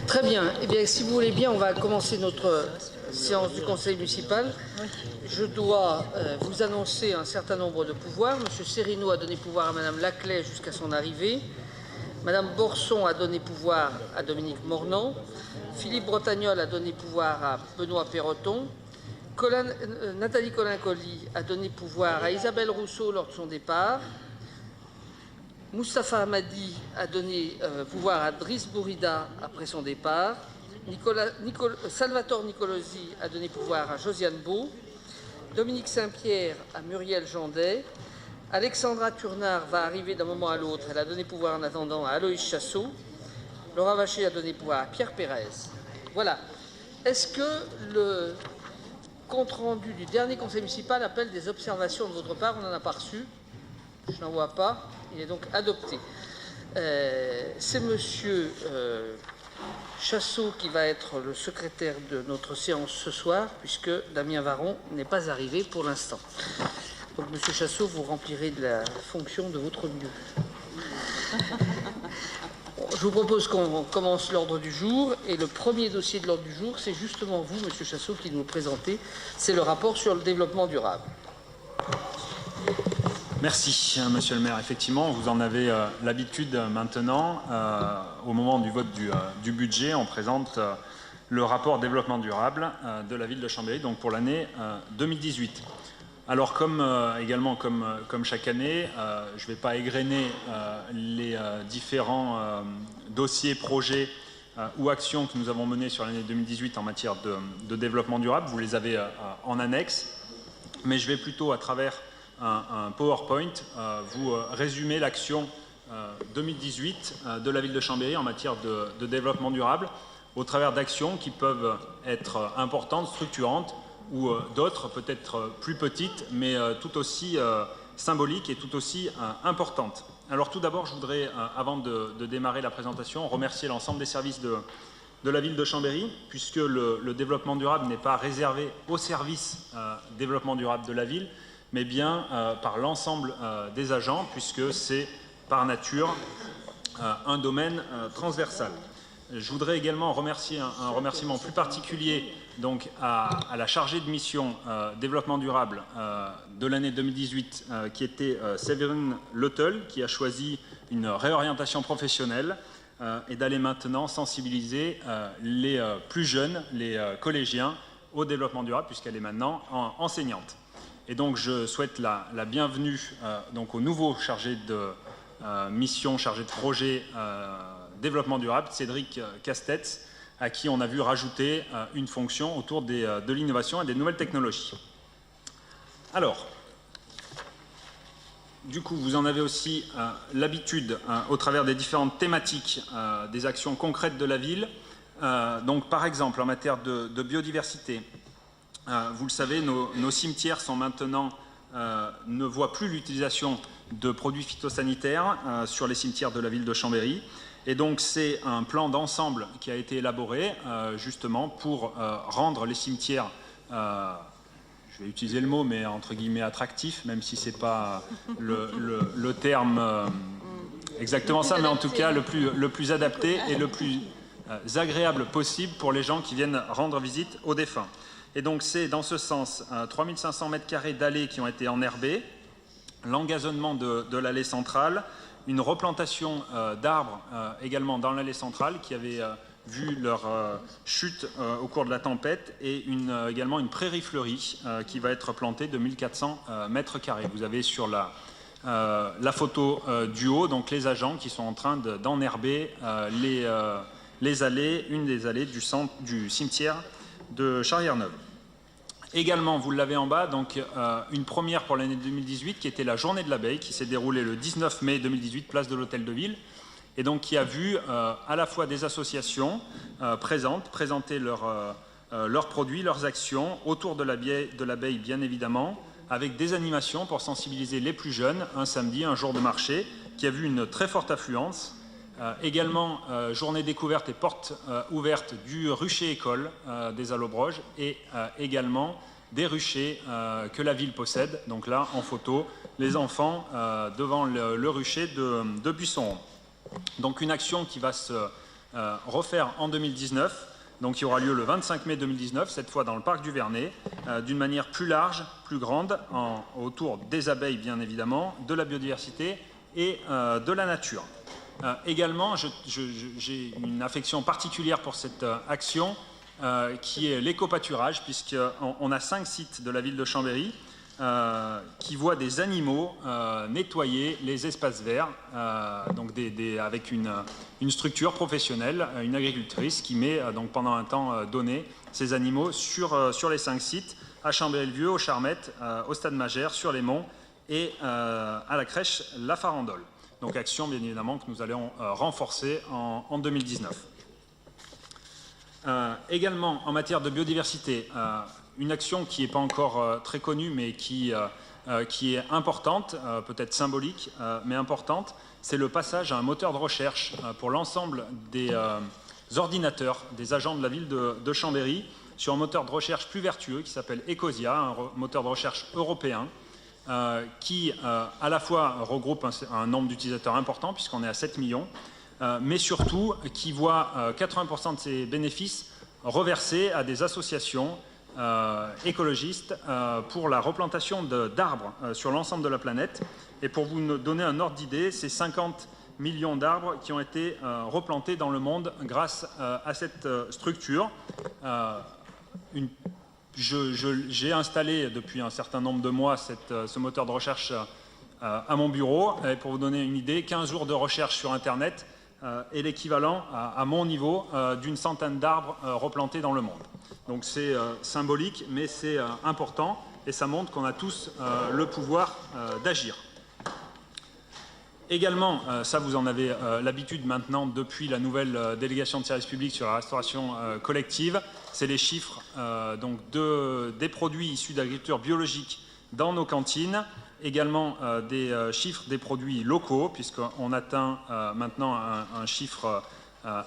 Très bien. Eh bien, si vous voulez bien, on va commencer notre séance du Conseil municipal. Je dois vous annoncer un certain nombre de pouvoirs. Monsieur Serino a donné pouvoir à Madame Laclais jusqu'à son arrivée. Madame Borson a donné pouvoir à Dominique Mornan. Philippe Bretagnol a donné pouvoir à Benoît Perroton. Nathalie Colin-Colli a donné pouvoir à Isabelle Rousseau lors de son départ. Moustapha Hamadi a donné pouvoir à Driss Bourida après son départ. Salvatore Nicolosi a donné pouvoir à Josiane Beau. Dominique Saint-Pierre à Muriel Jandet. Alexandra Turnard va arriver d'un moment à l'autre. Elle a donné pouvoir en attendant à Aloïs Chassot. Laura Vacher a donné pouvoir à Pierre Pérez. Voilà. Est-ce que le compte-rendu du dernier conseil municipal appelle des observations de votre part? On n'en a pas reçu. Je n'en vois pas. Il est donc adopté. C'est monsieur Chassot qui va être le secrétaire de notre séance ce soir, puisque Damien Varon n'est pas arrivé pour l'instant. Donc, monsieur Chassot, vous remplirez de la fonction de votre mieux. Je vous propose qu'on commence l'ordre du jour. Et le premier dossier de l'ordre du jour, c'est justement vous, monsieur Chassot, qui nous le présentez. C'est le rapport sur le développement durable. Merci, monsieur le maire. Effectivement, vous en avez l'habitude maintenant. Au moment du vote du budget, on présente le rapport développement durable de la ville de Chambéry, donc pour l'année 2018. Alors, comme chaque année, je ne vais pas égrener les différents dossiers, projets ou actions que nous avons menés sur l'année 2018 en matière de développement durable. Vous les avez en annexe, mais je vais plutôt, à travers un PowerPoint, vous résumer l'action 2018 de la ville de Chambéry en matière de développement durable, au travers d'actions qui peuvent être importantes, structurantes, ou d'autres peut-être plus petites, mais tout aussi symboliques et tout aussi importantes. Alors tout d'abord, je voudrais, avant de démarrer la présentation, remercier l'ensemble des services de la ville de Chambéry, puisque le développement durable n'est pas réservé au service développement durable de la ville, mais bien par l'ensemble des agents, puisque c'est par nature un domaine transversal. Je voudrais également remercier un remerciement plus particulier donc, à la chargée de mission développement durable de l'année 2018, qui était Séverine Letel, qui a choisi une réorientation professionnelle et d'aller maintenant sensibiliser les plus jeunes, les collégiens, au développement durable, puisqu'elle est maintenant enseignante. Et donc, je souhaite la bienvenue donc, au nouveau chargé de mission, chargé de projet développement durable, Cédric Castetz, à qui on a vu rajouter une fonction autour de l'innovation et des nouvelles technologies. Alors, du coup, vous en avez aussi l'habitude, au travers des différentes thématiques, des actions concrètes de la ville. Donc, par exemple, en matière de biodiversité, vous le savez, nos cimetières sont maintenant, ne voient plus l'utilisation de produits phytosanitaires sur les cimetières de la ville de Chambéry. Et donc c'est un plan d'ensemble qui a été élaboré justement pour rendre les cimetières, je vais utiliser le mot, mais entre guillemets attractifs, même si ce n'est pas le terme exactement ça, mais en tout cas le plus adapté et le plus agréable possible pour les gens qui viennent rendre visite aux défunts. Et donc c'est dans ce sens 3500 m² d'allées qui ont été enherbées, l'engazonnement de l'allée centrale, une replantation d'arbres également dans l'allée centrale qui avait vu leur chute au cours de la tempête, et également une prairie fleurie qui va être plantée de 1400 m². Vous avez sur la photo du haut donc les agents qui sont en train d'enherber les allées, une des allées du cimetière de Charrière-Neuve. Également, vous l'avez en bas, donc une première pour l'année 2018 qui était la journée de l'abeille qui s'est déroulée le 19 mai 2018, place de l'Hôtel de Ville, et donc qui a vu à la fois des associations présenter leurs produits, leurs actions autour de l'abeille bien évidemment, avec des animations pour sensibiliser les plus jeunes, un samedi, un jour de marché, qui a vu une très forte affluence. Également, journée découverte et porte ouverte du rucher école des Allobroges, et également des ruchers que la ville possède. Donc là, en photo, les enfants devant le rucher de Buisson. Donc une action qui va se refaire en 2019, donc qui aura lieu le 25 mai 2019, cette fois dans le parc du Vernet, d'une manière plus large, plus grande, autour des abeilles bien évidemment, de la biodiversité et de la nature. Également, j'ai une affection particulière pour cette action qui est l'éco-pâturage, puisqu'on a 5 sites de la ville de Chambéry qui voient des animaux nettoyer les espaces verts, donc avec une structure professionnelle, une agricultrice qui met donc pendant un temps donné ces animaux sur les 5 sites, à Chambéry-le-Vieux, aux Charmettes, au Stade Magère, sur les Monts et à la crèche La Farandole. Donc action bien évidemment que nous allons renforcer en 2019. Également en matière de biodiversité, une action qui n'est pas encore très connue mais qui est importante, peut-être symbolique mais importante, c'est le passage à un moteur de recherche pour l'ensemble des ordinateurs des agents de la ville de Chambéry sur un moteur de recherche plus vertueux qui s'appelle Ecosia, un moteur de recherche européen qui à la fois regroupe un nombre d'utilisateurs important puisqu'on est à 7 millions, mais surtout qui voit 80% de ses bénéfices reversés à des associations écologistes pour la replantation d'arbres sur l'ensemble de la planète. Et pour vous donner un ordre d'idée, c'est 50 millions d'arbres qui ont été replantés dans le monde grâce à cette structure. J'ai installé depuis un certain nombre de mois ce moteur de recherche à mon bureau. Et pour vous donner une idée, 15 jours de recherche sur Internet est l'équivalent à mon niveau d'une centaine d'arbres replantés dans le monde. Donc c'est symbolique, mais c'est important et ça montre qu'on a tous le pouvoir d'agir. Également, ça vous en avez l'habitude maintenant depuis la nouvelle délégation de service public sur la restauration collective, c'est les chiffres donc des produits issus d'agriculture biologique dans nos cantines, également des chiffres des produits locaux, puisqu'on atteint maintenant un chiffre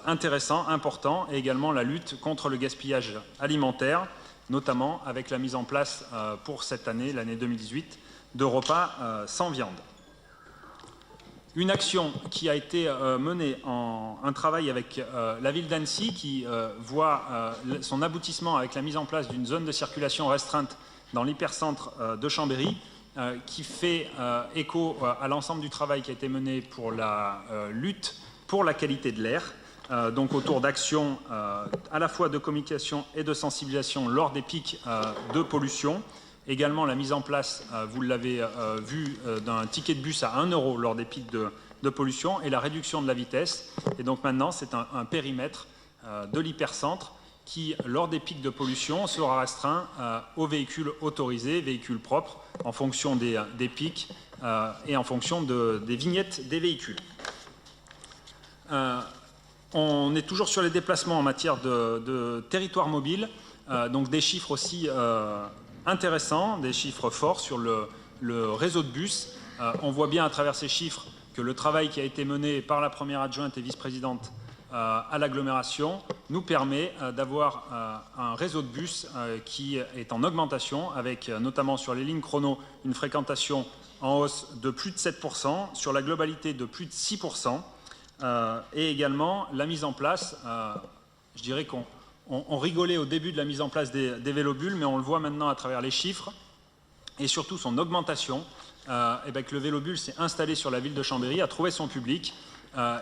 intéressant, important, et également la lutte contre le gaspillage alimentaire, notamment avec la mise en place pour cette année, l'année 2018, de repas sans viande. Une action qui a été menée un travail avec la ville d'Annecy qui voit son aboutissement avec la mise en place d'une zone de circulation restreinte dans l'hypercentre de Chambéry, qui fait écho à l'ensemble du travail qui a été mené pour la lutte pour la qualité de l'air, donc autour d'actions à la fois de communication et de sensibilisation lors des pics de pollution. Également la mise en place, vous l'avez vu, d'un ticket de bus à 1 € lors des pics de pollution et la réduction de la vitesse. Et donc maintenant, c'est un périmètre de l'hypercentre qui, lors des pics de pollution, sera restreint aux véhicules autorisés, véhicules propres, en fonction des pics et en fonction des vignettes des véhicules. On est toujours sur les déplacements en matière de territoire mobile, donc des chiffres aussi intéressants, des chiffres forts sur le réseau de bus. On voit bien à travers ces chiffres que le travail qui a été mené par la première adjointe et vice-présidente à l'agglomération nous permet d'avoir un réseau de bus qui est en augmentation, avec notamment sur les lignes chrono une fréquentation en hausse de plus de 7%, sur la globalité de plus de 6%, et également la mise en place, je dirais qu'on rigolait au début de la mise en place des vélobules, mais on le voit maintenant à travers les chiffres, et surtout son augmentation, que le vélobule s'est installé sur la ville de Chambéry, a trouvé son public,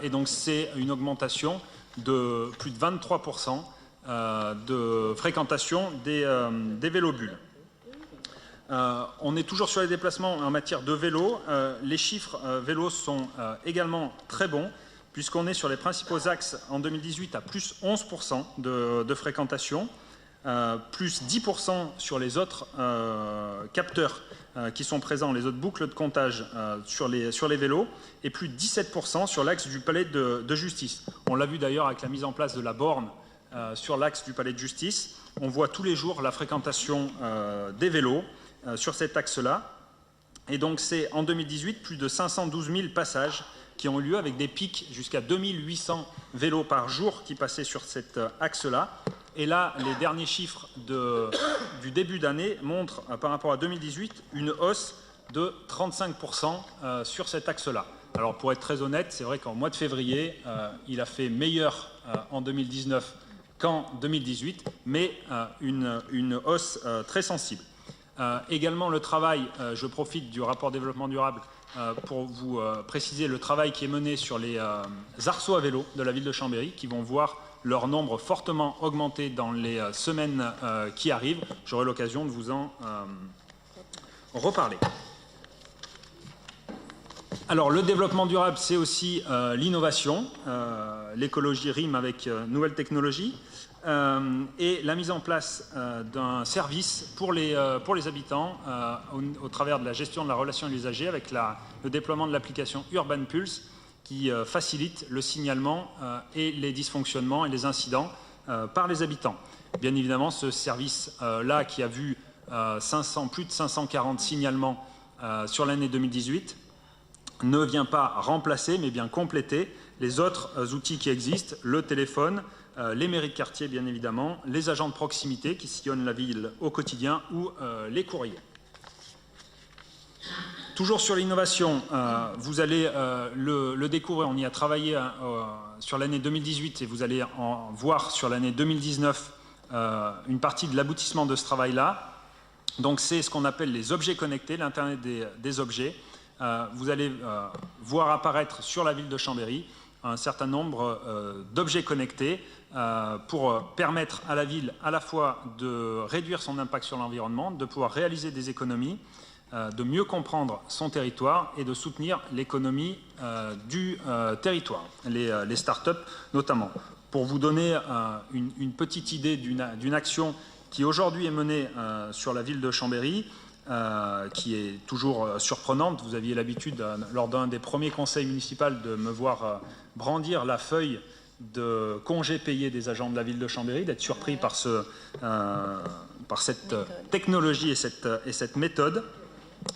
et donc c'est une augmentation de plus de 23% de fréquentation des vélobules. On est toujours sur les déplacements en matière de vélo. Les chiffres vélos sont également très bons, puisqu'on est sur les principaux axes en 2018 à plus 11% de fréquentation, plus 10% sur les autres capteurs qui sont présents, les autres boucles de comptage sur les vélos, et plus 17% sur l'axe du palais de justice. On l'a vu d'ailleurs avec la mise en place de la borne sur l'axe du palais de justice. On voit tous les jours la fréquentation des vélos sur cet axe-là. Et donc c'est en 2018 plus de 512 000 passages qui ont eu lieu, avec des pics jusqu'à 2800 vélos par jour qui passaient sur cet axe-là. Et là, les derniers chiffres du début d'année montrent, par rapport à 2018, une hausse de 35% sur cet axe-là. Alors pour être très honnête, c'est vrai qu'en mois de février, il a fait meilleur en 2019 qu'en 2018, mais une hausse très sensible. Également le travail, je profite du rapport développement durable pour vous préciser le travail qui est mené sur les arceaux à vélo de la ville de Chambéry, qui vont voir leur nombre fortement augmenter dans les semaines qui arrivent. J'aurai l'occasion de vous en reparler. Alors, le développement durable, c'est aussi l'innovation. L'écologie rime avec nouvelles technologies. Et la mise en place d'un service pour les habitants au travers de la gestion de la relation à l'usager avec le déploiement de l'application Urban Pulse qui facilite le signalement et les dysfonctionnements et les incidents par les habitants. Bien évidemment, ce service-là qui a vu plus de 540 signalements sur l'année 2018 ne vient pas remplacer, mais bien compléter les autres outils qui existent, le téléphone, les mairies de quartier, bien évidemment, les agents de proximité qui sillonnent la ville au quotidien ou les courriers. Toujours sur l'innovation, vous allez le découvrir, on y a travaillé sur l'année 2018 et vous allez en voir sur l'année 2019 une partie de l'aboutissement de ce travail-là. Donc c'est ce qu'on appelle les objets connectés, l'Internet des objets. Vous allez voir apparaître sur la ville de Chambéry un certain nombre d'objets connectés pour permettre à la ville à la fois de réduire son impact sur l'environnement, de pouvoir réaliser des économies, de mieux comprendre son territoire et de soutenir l'économie du territoire, les start-up notamment. Pour vous donner une petite idée d'une action qui aujourd'hui est menée sur la ville de Chambéry, qui est toujours surprenante. Vous aviez l'habitude, lors d'un des premiers conseils municipaux, de me voir brandir la feuille de congés payés des agents de la ville de Chambéry, d'être surpris par cette technologie et cette méthode.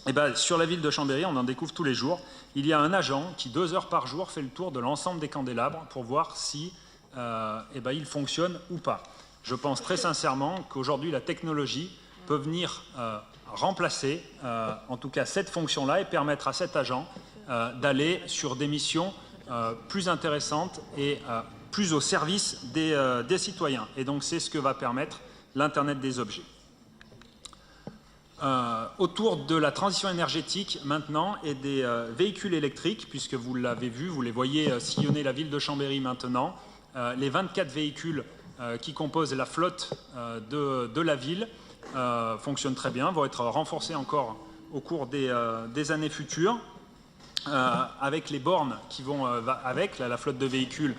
Et bien, sur la ville de Chambéry, on en découvre tous les jours. Il y a un agent qui, 2 heures par jour, fait le tour de l'ensemble des candélabres pour voir si il fonctionne ou pas. Je pense très sincèrement qu'aujourd'hui, la technologie peut venir remplacer, en tout cas, cette fonction-là et permettre à cet agent d'aller sur des missions plus intéressantes et plus au service des citoyens. Et donc, c'est ce que va permettre l'Internet des objets. Autour de la transition énergétique maintenant et des véhicules électriques, puisque vous l'avez vu, vous les voyez sillonner la ville de Chambéry maintenant, les 24 véhicules qui composent la flotte de la ville fonctionnent très bien, vont être renforcés encore au cours des années futures, avec les bornes qui vont avec. La flotte de véhicules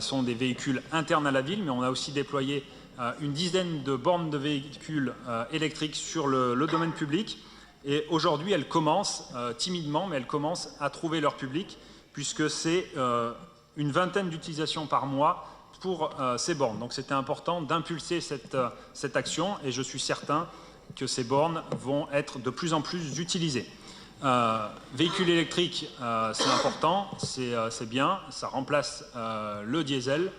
sont des véhicules internes à la ville, mais on a aussi déployé une dizaine de bornes de véhicules électriques sur le domaine public. Et aujourd'hui, elles commencent, timidement, mais elles commencent à trouver leur public, puisque c'est une vingtaine d'utilisations par mois pour ces bornes. Donc c'était important d'impulser cette action, et je suis certain que ces bornes vont être de plus en plus utilisées. Véhicules électriques, c'est important, c'est bien, ça remplace le diesel,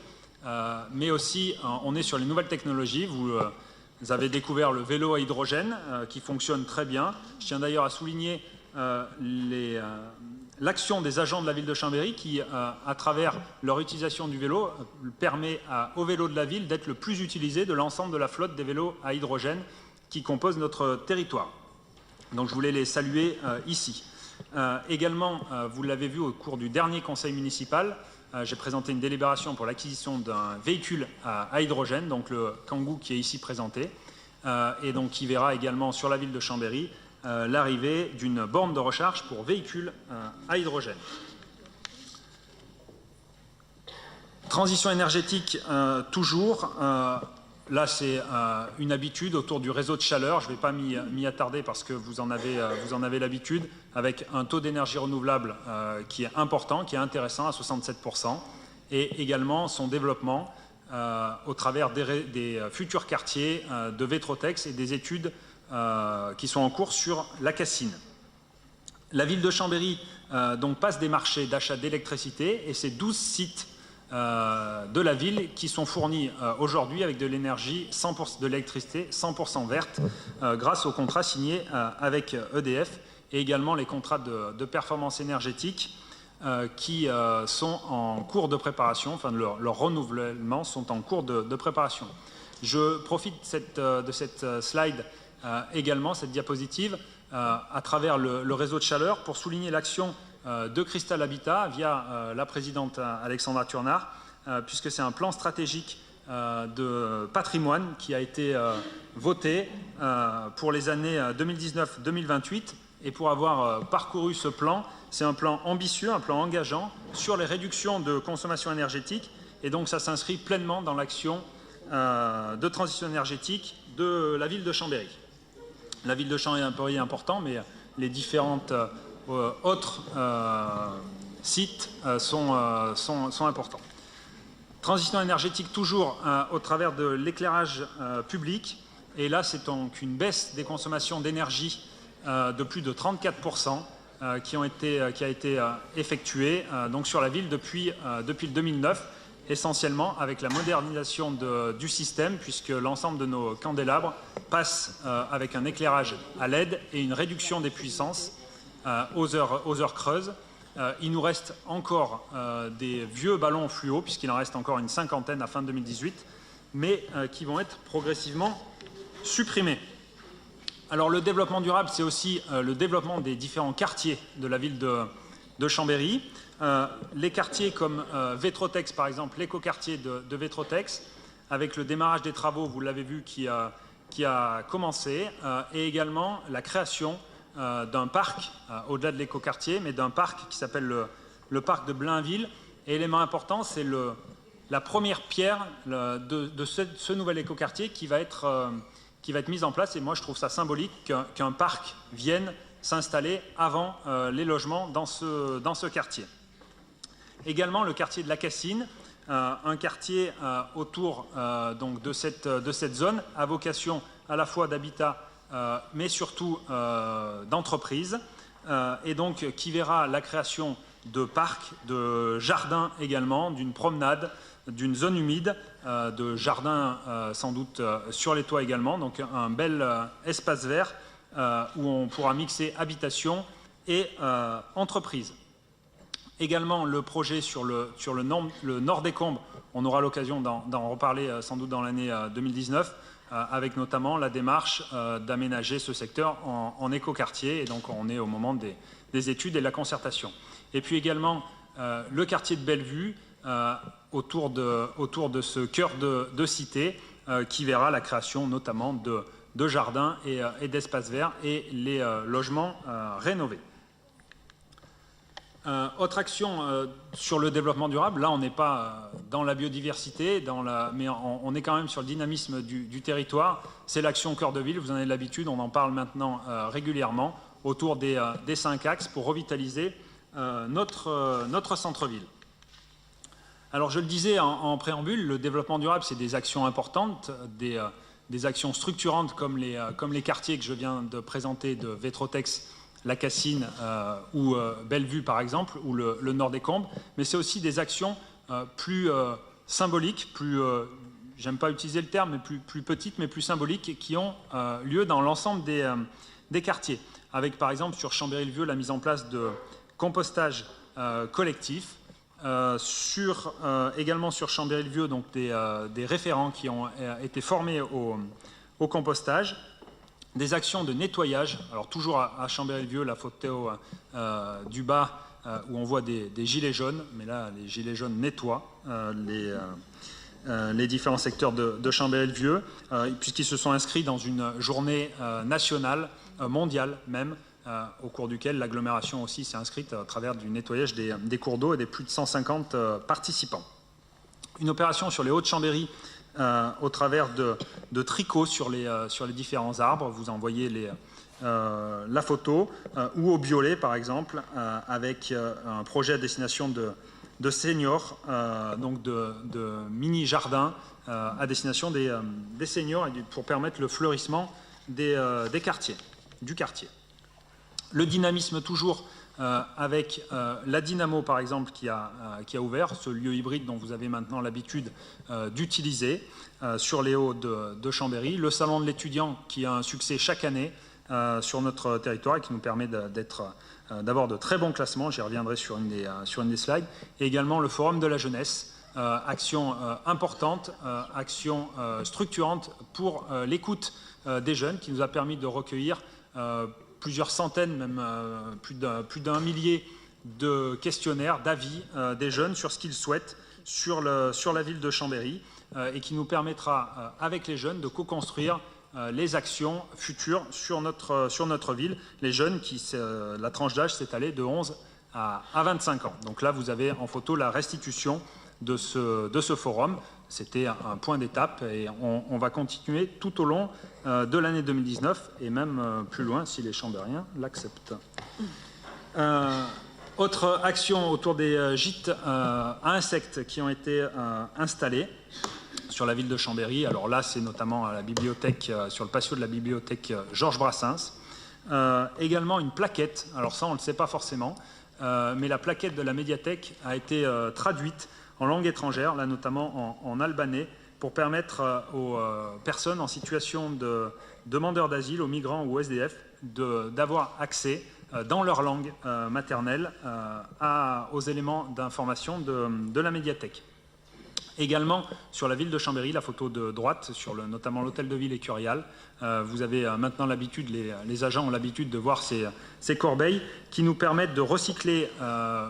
mais aussi on est sur les nouvelles technologies. Vous avez découvert le vélo à hydrogène qui fonctionne très bien. Je tiens d'ailleurs à souligner l'action des agents de la ville de Chambéry qui, à travers leur utilisation du vélo, permet au vélo de la ville d'être le plus utilisé de l'ensemble de la flotte des vélos à hydrogène qui composent notre territoire. Donc je voulais les saluer ici. Également, vous l'avez vu au cours du dernier conseil municipal, j'ai présenté une délibération pour l'acquisition d'un véhicule à hydrogène, donc le Kangoo qui est ici présenté, et donc qui verra également sur la ville de Chambéry l'arrivée d'une borne de recharge pour véhicules à hydrogène. Transition énergétique toujours. Là, c'est une habitude autour du réseau de chaleur. Je ne vais pas m'y attarder parce que vous en avez l'habitude, avec un taux d'énergie renouvelable qui est important, qui est intéressant à 67%, et également son développement au travers des futurs quartiers de Vétrotex et des études qui sont en cours sur la Cassine. La ville de Chambéry donc passe des marchés d'achat d'électricité, et c'est 12 sites de la ville qui sont fournis aujourd'hui avec de l'énergie, de l'électricité 100% verte grâce aux contrats signés avec EDF et également les contrats de performance énergétique qui sont en cours de préparation, enfin leur renouvellement sont en cours de préparation. Je profite de cette slide également, cette diapositive, à travers le réseau de chaleur pour souligner l'action de Crystal Habitat via la présidente Alexandra Turnard, puisque c'est un plan stratégique de patrimoine qui a été voté pour les années 2019-2028. Et pour avoir parcouru ce plan, c'est un plan ambitieux, un plan engageant sur les réductions de consommation énergétique. Et donc ça s'inscrit pleinement dans l'action de transition énergétique de la ville de Chambéry. La ville de Chambéry est important, mais les différentes autres sites sont importants. Transition énergétique toujours au travers de l'éclairage public. Et là, c'est donc une baisse des consommations d'énergie de plus de 34% qui a été effectuée donc sur la ville depuis le 2009, essentiellement avec la modernisation du système, puisque l'ensemble de nos candélabres passe avec un éclairage à LED et une réduction des puissances aux heures creuses. Il nous reste encore des vieux ballons fluo, puisqu'il en reste encore une cinquantaine à fin 2018, mais qui vont être progressivement supprimés. Alors le développement durable, c'est aussi le développement des différents quartiers de la ville de Chambéry. Les quartiers comme Vétrotex, par exemple, l'écoquartier de Vétrotex, avec le démarrage des travaux, vous l'avez vu, qui a commencé, et également la création d'un parc, au-delà de l'écoquartier, mais d'un parc qui s'appelle le parc de Blainville. Et élément important, c'est la première pierre de ce nouvel écoquartier qui va être mise en place. Et moi, je trouve ça symbolique qu'un parc vienne s'installer avant les logements dans ce quartier. Également, le quartier de la Cassine, un quartier autour donc de cette zone, à vocation à la fois d'habitat, mais surtout d'entreprise, et donc qui verra la création de parcs, de jardins également, d'une promenade, d'une zone humide, de jardins sans doute sur les toits également, donc un bel espace vert où on pourra mixer habitation et entreprise. Également le projet sur le nord des Combes, on aura l'occasion d'en reparler sans doute dans l'année 2019, avec notamment la démarche d'aménager ce secteur en écoquartier, et donc on est au moment des études et de la concertation. Et puis également le quartier de Bellevue, autour de ce cœur de cité, qui verra la création notamment de jardins et d'espaces verts et les logements rénovés. Autre action sur le développement durable, là on n'est pas dans la biodiversité, mais on est quand même sur le dynamisme du territoire. C'est l'action Cœur de Ville, vous en avez l'habitude, on en parle maintenant régulièrement, autour des 5 axes pour revitaliser notre centre-ville. Alors je le disais en préambule, le développement durable, c'est des actions importantes, des actions structurantes comme les quartiers que je viens de présenter de Vétrotex, la Cassine ou Bellevue par exemple, ou le nord des Combes, mais c'est aussi des actions plus symboliques, j'aime pas utiliser le terme, mais plus petites, mais plus symboliques, qui ont lieu dans l'ensemble des quartiers. Avec par exemple sur Chambéry-le-Vieux la mise en place de compostage collectif, également sur Chambéry-le-Vieux donc des référents qui ont été formés au compostage. Des actions de nettoyage, alors toujours à Chambéry-le-Vieux, la photo du bas où on voit des gilets jaunes, mais là les gilets jaunes nettoient les différents secteurs de Chambéry-le-Vieux, puisqu'ils se sont inscrits dans une journée nationale, mondiale même, au cours duquel l'agglomération aussi s'est inscrite à travers du nettoyage des cours d'eau et des plus de 150 participants. Une opération sur les Hauts-de-Chambéry, au travers de tricots sur les différents arbres, vous en voyez la photo, ou au Biolay par exemple, avec un projet à destination de seniors, donc de mini-jardins à destination des seniors, pour permettre le fleurissement du quartier. Le dynamisme toujours avec la Dynamo par exemple qui a ouvert, ce lieu hybride dont vous avez maintenant l'habitude d'utiliser sur les hauts de Chambéry. Le salon de l'étudiant qui a un succès chaque année sur notre territoire et qui nous permet d'être d'avoir de très bons classements, j'y reviendrai sur une des slides, et également le Forum de la jeunesse, action importante, action structurante pour l'écoute des jeunes, qui nous a permis de recueillir plusieurs centaines, même plus d'un millier de questionnaires, d'avis des jeunes sur ce qu'ils souhaitent sur la ville de Chambéry, et qui nous permettra, avec les jeunes, de co-construire les actions futures sur notre ville. Les jeunes, la tranche d'âge s'est allée de 11 à 25 ans. Donc là, vous avez en photo la restitution de ce forum. C'était un point d'étape et on va continuer tout au long de l'année 2019 et même plus loin si les Chambériens l'acceptent. Autre action autour des gîtes à insectes qui ont été installés sur la ville de Chambéry. Alors là, c'est notamment à la bibliothèque, sur le patio de la bibliothèque Georges Brassens. Également une plaquette, alors ça on ne le sait pas forcément, mais la plaquette de la médiathèque a été traduite en langue étrangère, là notamment en albanais, pour permettre aux personnes en situation de demandeurs d'asile, aux migrants ou aux SDF, d'avoir accès dans leur langue maternelle aux éléments d'information de la médiathèque. Également, sur la ville de Chambéry, la photo de droite, sur notamment l'hôtel de ville et Curial, vous avez maintenant l'habitude, les agents ont l'habitude de voir ces corbeilles qui nous permettent de recycler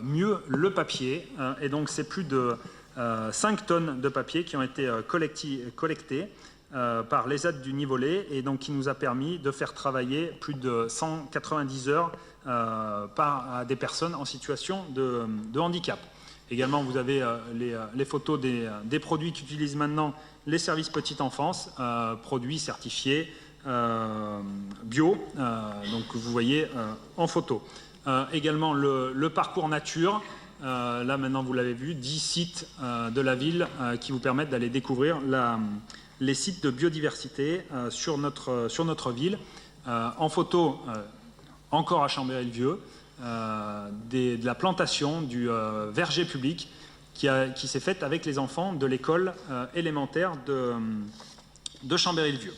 mieux le papier. Et donc, c'est plus de 5 tonnes de papier qui ont été collectées par l'ESAT du Nivolé et donc qui nous a permis de faire travailler plus de 190 heures par des personnes en situation de handicap. Également, vous avez les photos des produits qu'utilisent maintenant les services petite enfance, produits certifiés bio, donc vous voyez en photo. Également, le parcours nature, là maintenant vous l'avez vu, 10 sites de la ville qui vous permettent d'aller découvrir les sites de biodiversité sur notre ville. En photo, encore à Chambéry-le-Vieux, de la plantation du verger public qui s'est faite avec les enfants de l'école élémentaire de Chambéry-le-Vieux.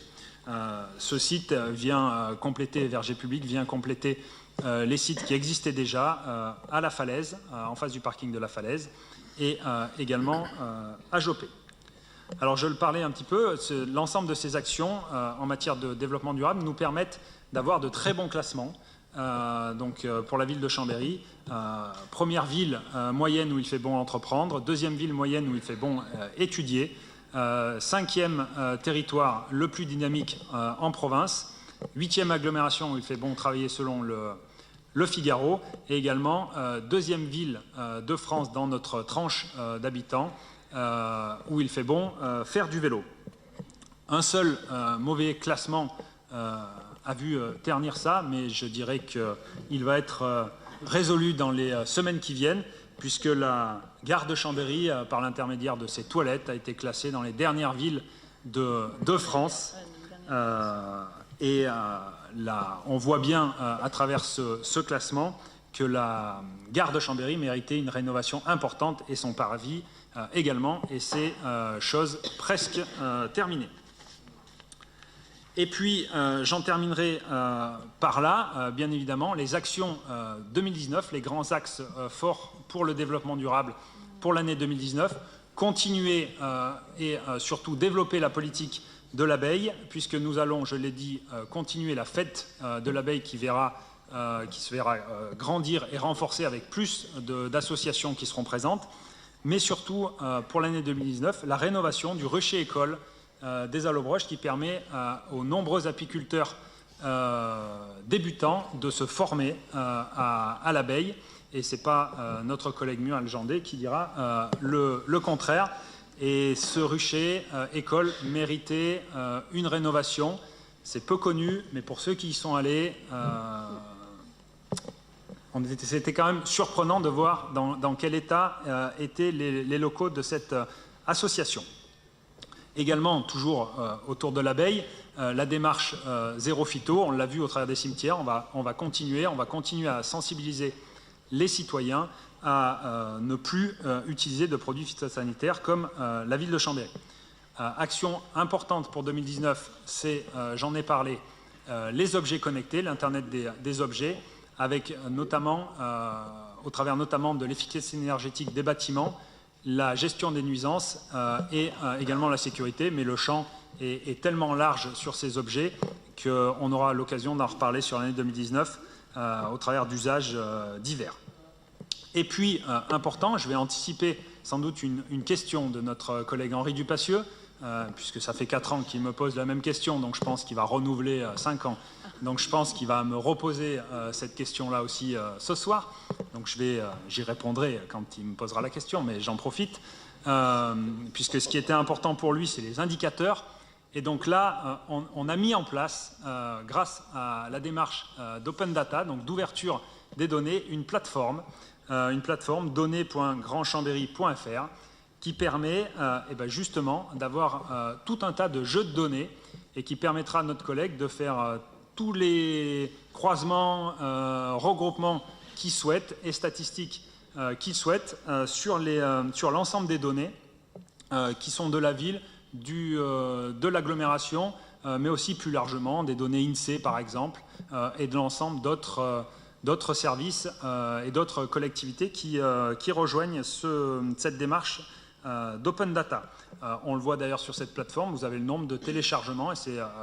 Ce site vient compléter, verger public vient compléter les sites qui existaient déjà à la Falaise, en face du parking de la Falaise, et également à Jopé. Alors je le parlais un petit peu, l'ensemble de ces actions en matière de développement durable nous permettent d'avoir de très bons classements. Donc pour la ville de Chambéry, première ville moyenne où il fait bon entreprendre, deuxième ville moyenne où il fait bon étudier, cinquième territoire le plus dynamique en province, huitième agglomération où il fait bon travailler selon le Figaro, et également deuxième ville de France dans notre tranche d'habitants où il fait bon faire du vélo. Un seul mauvais classement a vu ternir ça, mais je dirais qu'il va être résolu dans les semaines qui viennent, puisque la gare de Chambéry, par l'intermédiaire de ses toilettes, a été classée dans les dernières villes de France. Et là, on voit bien à travers ce classement que la gare de Chambéry méritait une rénovation importante et son parvis également, et c'est chose presque terminée. Et puis, j'en terminerai par là, bien évidemment, les actions 2019, les grands axes forts pour le développement durable pour l'année 2019, continuer et surtout développer la politique de l'abeille, puisque nous allons, je l'ai dit, continuer la fête de l'abeille qui se verra grandir et renforcer avec plus d'associations qui seront présentes, mais surtout, pour l'année 2019, la rénovation du rucher école des Allobroches qui permet aux nombreux apiculteurs débutants de se former à l'abeille. Et ce n'est pas notre collègue Muriel Jandet qui dira le contraire. Et ce rucher école méritait une rénovation. C'est peu connu, mais pour ceux qui y sont allés, c'était quand même surprenant de voir dans quel état étaient les locaux de cette association. Également, toujours autour de l'abeille, la démarche zéro phyto, on l'a vu au travers des cimetières, on va continuer à sensibiliser les citoyens à ne plus utiliser de produits phytosanitaires comme la ville de Chambéry. Action importante pour 2019, c'est, j'en ai parlé, les objets connectés, l'Internet des objets, avec notamment, au travers notamment de l'efficacité énergétique des bâtiments, la gestion des nuisances et également la sécurité, mais le champ est tellement large sur ces objets qu'on aura l'occasion d'en reparler sur l'année 2019 au travers d'usages divers. Et puis, important, je vais anticiper sans doute une question de notre collègue Henri Dupassieux, puisque ça fait 4 ans qu'il me pose la même question, donc je pense qu'il va renouveler 5 ans. Donc je pense qu'il va me reposer cette question-là aussi ce soir. Donc j'y répondrai quand il me posera la question, mais j'en profite, puisque ce qui était important pour lui, c'est les indicateurs. Et donc là, on a mis en place, grâce à la démarche d'Open Data, donc d'ouverture des données, une plateforme données.grandchambéry.fr qui permet justement d'avoir tout un tas de jeux de données et qui permettra à notre collègue de faire tous les croisements, regroupements qu'il souhaite et statistiques qu'il souhaite sur l'ensemble des données qui sont de la ville, de l'agglomération, mais aussi plus largement des données INSEE par exemple et de l'ensemble d'autres services et d'autres collectivités qui rejoignent cette démarche d'Open Data. On le voit d'ailleurs sur cette plateforme, vous avez le nombre de téléchargements et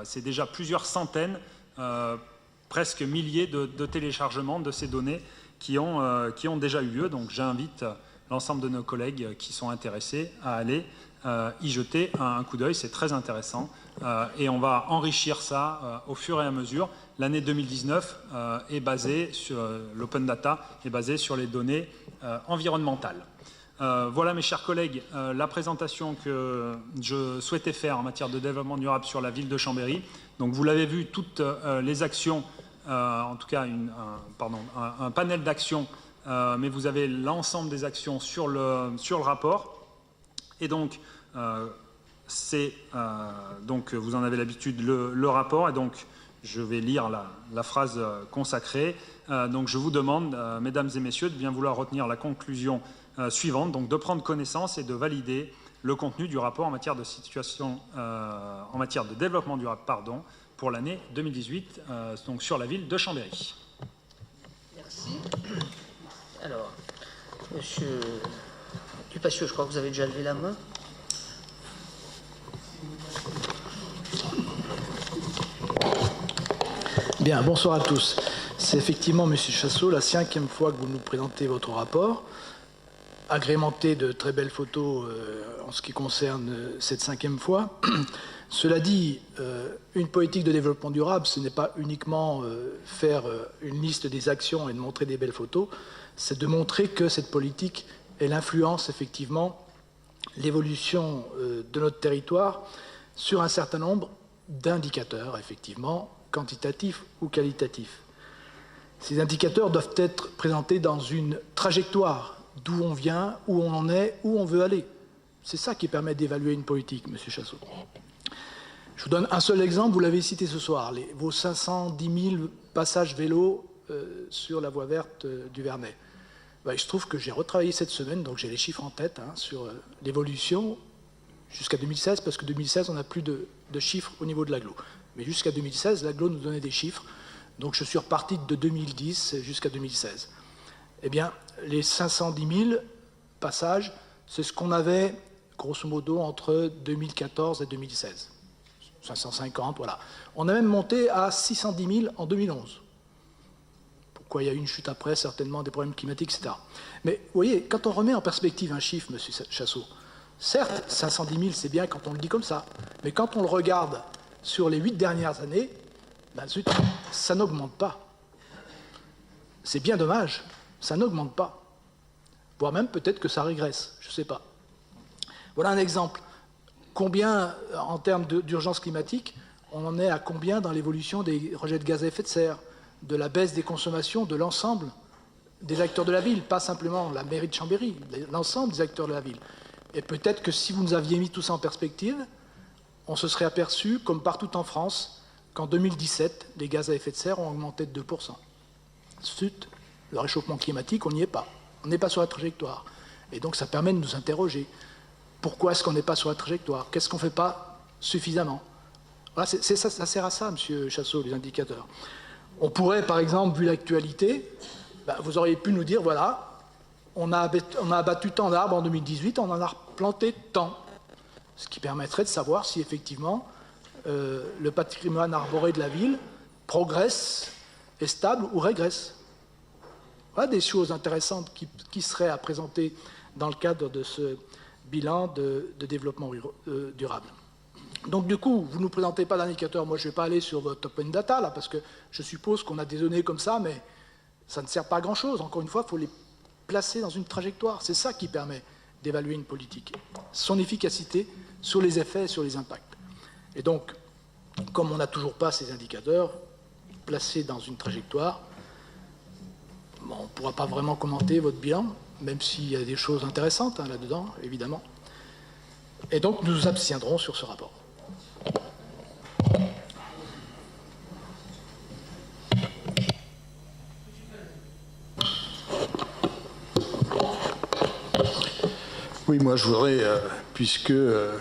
c'est déjà plusieurs centaines, presque milliers de téléchargements de ces données qui ont déjà eu lieu. Donc j'invite l'ensemble de nos collègues qui sont intéressés à aller y jeter un coup d'œil, c'est très intéressant et on va enrichir ça au fur et à mesure. L'année 2019 est basée sur l'Open Data, est basée sur les données environnementales. Voilà mes chers collègues, la présentation que je souhaitais faire en matière de développement durable sur la ville de Chambéry. Donc vous l'avez vu, toutes les actions, en tout cas un panel d'actions, mais vous avez l'ensemble des actions sur le rapport. Et donc, donc vous en avez l'habitude, le rapport, et donc je vais lire la phrase consacrée. Donc je vous demande, mesdames et messieurs, de bien vouloir retenir la conclusion suivante, donc de prendre connaissance et de valider le contenu du rapport en matière de développement durable, pour l'année 2018, donc sur la ville de Chambéry. Merci. Alors, monsieur Dupassieux, je crois que vous avez déjà levé la main. Bien, bonsoir à tous. C'est effectivement, monsieur Chassot, la 5e fois que vous nous présentez votre rapport, agrémenté de très belles photos en ce qui concerne cette 5e fois. Cela dit, une politique de développement durable, ce n'est pas uniquement faire une liste des actions et de montrer des belles photos, c'est de montrer que cette politique, elle influence effectivement l'évolution de notre territoire sur un certain nombre d'indicateurs, effectivement, quantitatifs ou qualitatifs. Ces indicateurs doivent être présentés dans une trajectoire, d'où on vient, où on en est, où on veut aller. C'est ça qui permet d'évaluer une politique, monsieur Chassot. Je vous donne un seul exemple, vous l'avez cité ce soir, vos 510 000 passages vélos sur la voie verte du Vernet. Il se trouve que j'ai retravaillé cette semaine, donc j'ai les chiffres en tête sur l'évolution jusqu'à 2016, parce que 2016, on n'a plus de chiffres au niveau de l'agglo. Mais jusqu'à 2016, l'agglo nous donnait des chiffres, donc je suis reparti de 2010 jusqu'à 2016. Eh bien, les 510 000 passages, c'est ce qu'on avait, grosso modo, entre 2014 et 2016. 550, voilà. On a même monté à 610 000 en 2011. Pourquoi il y a eu une chute après? Certainement des problèmes climatiques, etc. Mais vous voyez, quand on remet en perspective un chiffre, monsieur Chassot, certes, 510 000, c'est bien quand on le dit comme ça, mais quand on le regarde sur les 8 dernières années, ça n'augmente pas. C'est bien dommage, ça n'augmente pas. Voire même peut-être que ça régresse, je ne sais pas. Voilà un exemple. Combien, en termes d'urgence climatique, on en est à combien dans l'évolution des rejets de gaz à effet de serre, de la baisse des consommations de l'ensemble des acteurs de la ville, pas simplement la mairie de Chambéry, l'ensemble des acteurs de la ville. Et peut-être que si vous nous aviez mis tout ça en perspective, on se serait aperçu, comme partout en France, qu'en 2017, les gaz à effet de serre ont augmenté de 2%. Ensuite, le réchauffement climatique, on n'y est pas. On n'est pas sur la trajectoire. Et donc ça permet de nous interroger. Pourquoi est-ce qu'on n'est pas sur la trajectoire? Qu'est-ce qu'on ne fait pas suffisamment? Voilà, ça sert à ça, monsieur Chassot, les indicateurs. On pourrait, par exemple, vu l'actualité, vous auriez pu nous dire, voilà, on a abattu tant d'arbres en 2018, on en a replanté tant. Ce qui permettrait de savoir si, effectivement, le patrimoine arboré de la ville progresse, est stable ou régresse. Voilà des choses intéressantes qui seraient à présenter dans le cadre de ce bilan de développement durable. Donc du coup, vous ne nous présentez pas d'indicateurs. Moi, je ne vais pas aller sur votre open data, là, parce que je suppose qu'on a des données comme ça, mais ça ne sert pas à grand-chose. Encore une fois, il faut les placer dans une trajectoire. C'est ça qui permet d'évaluer une politique. Son efficacité sur les effets et sur les impacts. Et donc, comme on n'a toujours pas ces indicateurs placés dans une trajectoire, on ne pourra pas vraiment commenter votre bilan, même s'il y a des choses intéressantes là-dedans, évidemment. Et donc, nous nous abstiendrons sur ce rapport. Oui, moi je voudrais, puisque vous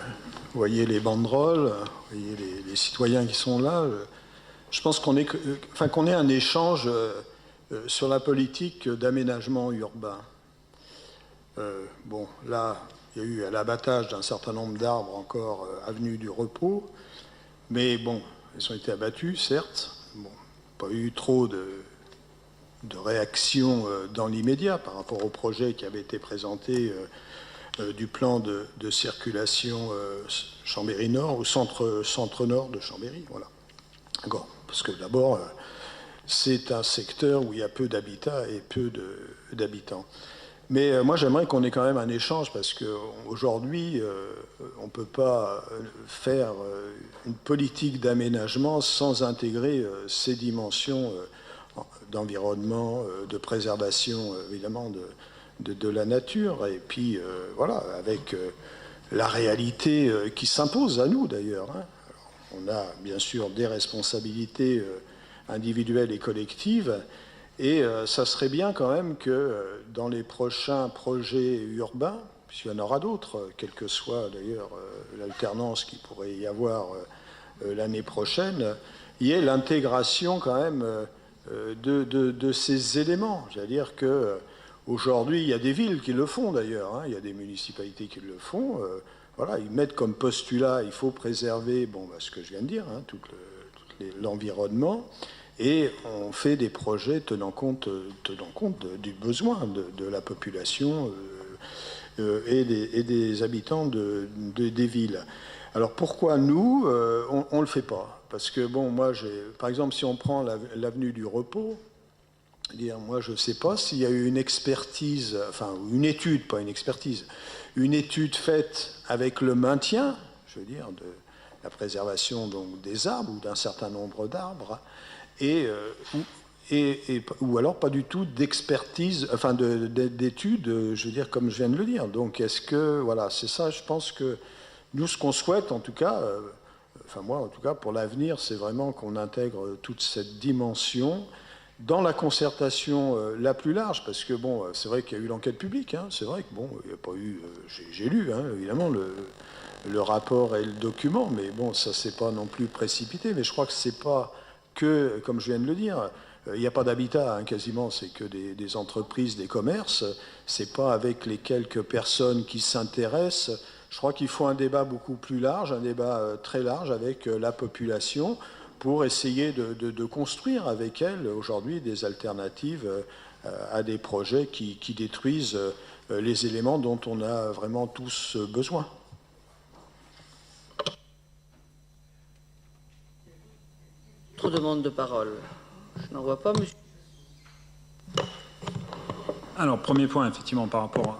voyez les banderoles, vous voyez les citoyens qui sont là, je pense qu'on ait un échange sur la politique d'aménagement urbain. Bon, là, il y a eu l'abattage d'un certain nombre d'arbres encore avenue du Repos, mais bon, ils ont été abattus, certes. Bon, pas eu trop de réactions dans l'immédiat par rapport au projet qui avait été présenté du plan de circulation Chambéry-Nord, ou centre-nord de Chambéry, voilà. D'accord. Parce que d'abord, c'est un secteur où il y a peu d'habitat et peu d'habitants. Mais moi, j'aimerais qu'on ait quand même un échange, parce qu'aujourd'hui, on ne peut pas faire une politique d'aménagement sans intégrer ces dimensions d'environnement, de préservation, évidemment, de la nature, et puis, voilà, avec la réalité qui s'impose à nous, d'ailleurs. Hein. On a, bien sûr, des responsabilités individuelles et collectives, et ça serait bien quand même que dans les prochains projets urbains, puisqu'il y en aura d'autres, quelle que soit d'ailleurs l'alternance qu'il pourrait y avoir l'année prochaine, il y ait l'intégration quand même de ces éléments. J'allais dire qu'aujourd'hui, il y a des villes qui le font d'ailleurs, hein, il y a des municipalités qui le font. Voilà, ils mettent comme postulat, il faut préserver, ce que je viens de dire, hein, tout l'environnement. Et on fait des projets tenant compte du besoin de la population et des habitants des villes. Alors pourquoi nous, on ne le fait pas? Parce que, moi, par exemple, si on prend l'avenue du Repos, moi, je ne sais pas s'il y a eu une expertise, enfin, une étude, pas une expertise, une étude faite avec le maintien, je veux dire, de la préservation donc, des arbres ou d'un certain nombre d'arbres, ou alors pas du tout d'expertise, enfin d'études, je veux dire, comme je viens de le dire. Donc est-ce que, voilà, c'est ça, je pense que nous, ce qu'on souhaite, en tout cas, moi, en tout cas, pour l'avenir, c'est vraiment qu'on intègre toute cette dimension dans la concertation la plus large, parce que, c'est vrai qu'il y a eu l'enquête publique, hein, c'est vrai que, il n'y a pas eu, j'ai lu, hein, évidemment, le rapport et le document, mais ça, c'est pas non plus précipité, mais je crois que c'est pas que, comme je viens de le dire, il n'y a pas d'habitat, hein, quasiment, c'est que des entreprises, des commerces, c'est pas avec les quelques personnes qui s'intéressent. Je crois qu'il faut un débat beaucoup plus large, un débat très large avec la population pour essayer de construire avec elle aujourd'hui des alternatives à des projets qui détruisent les éléments dont on a vraiment tous besoin. Trop de demande de parole. Je n'en vois pas, monsieur. Alors, premier point, effectivement, par rapport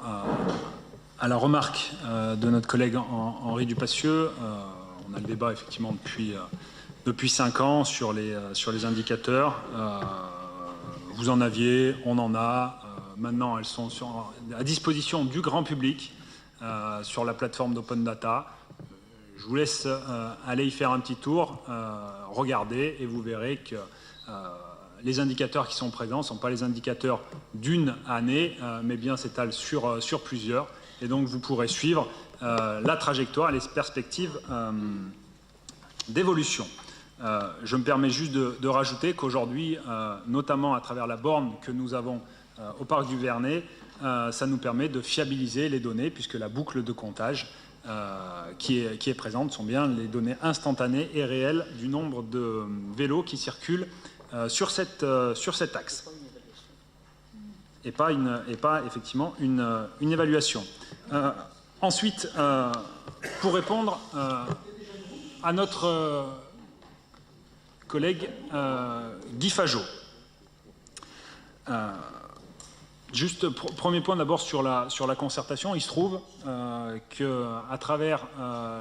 à la remarque de notre collègue Henri Dupassieux. On a le débat, effectivement, depuis 5 ans sur les indicateurs. Vous en aviez, on en a. Maintenant, elles sont à disposition du grand public sur la plateforme d'Open Data. Je vous laisse aller y faire un petit tour, regarder, et vous verrez que les indicateurs qui sont présents ne sont pas les indicateurs d'une année, mais bien s'étalent sur plusieurs. Et donc, vous pourrez suivre la trajectoire et les perspectives d'évolution. Je me permets juste de rajouter qu'aujourd'hui, notamment à travers la borne que nous avons au parc du Vernet, ça nous permet de fiabiliser les données, puisque la boucle de comptage qui est présente sont bien les données instantanées et réelles du nombre de vélos qui circulent sur cet axe. Et pas effectivement une évaluation. Ensuite, pour répondre à notre collègue Guy Fajot. Juste premier point d'abord sur la concertation. Il se trouve qu'à travers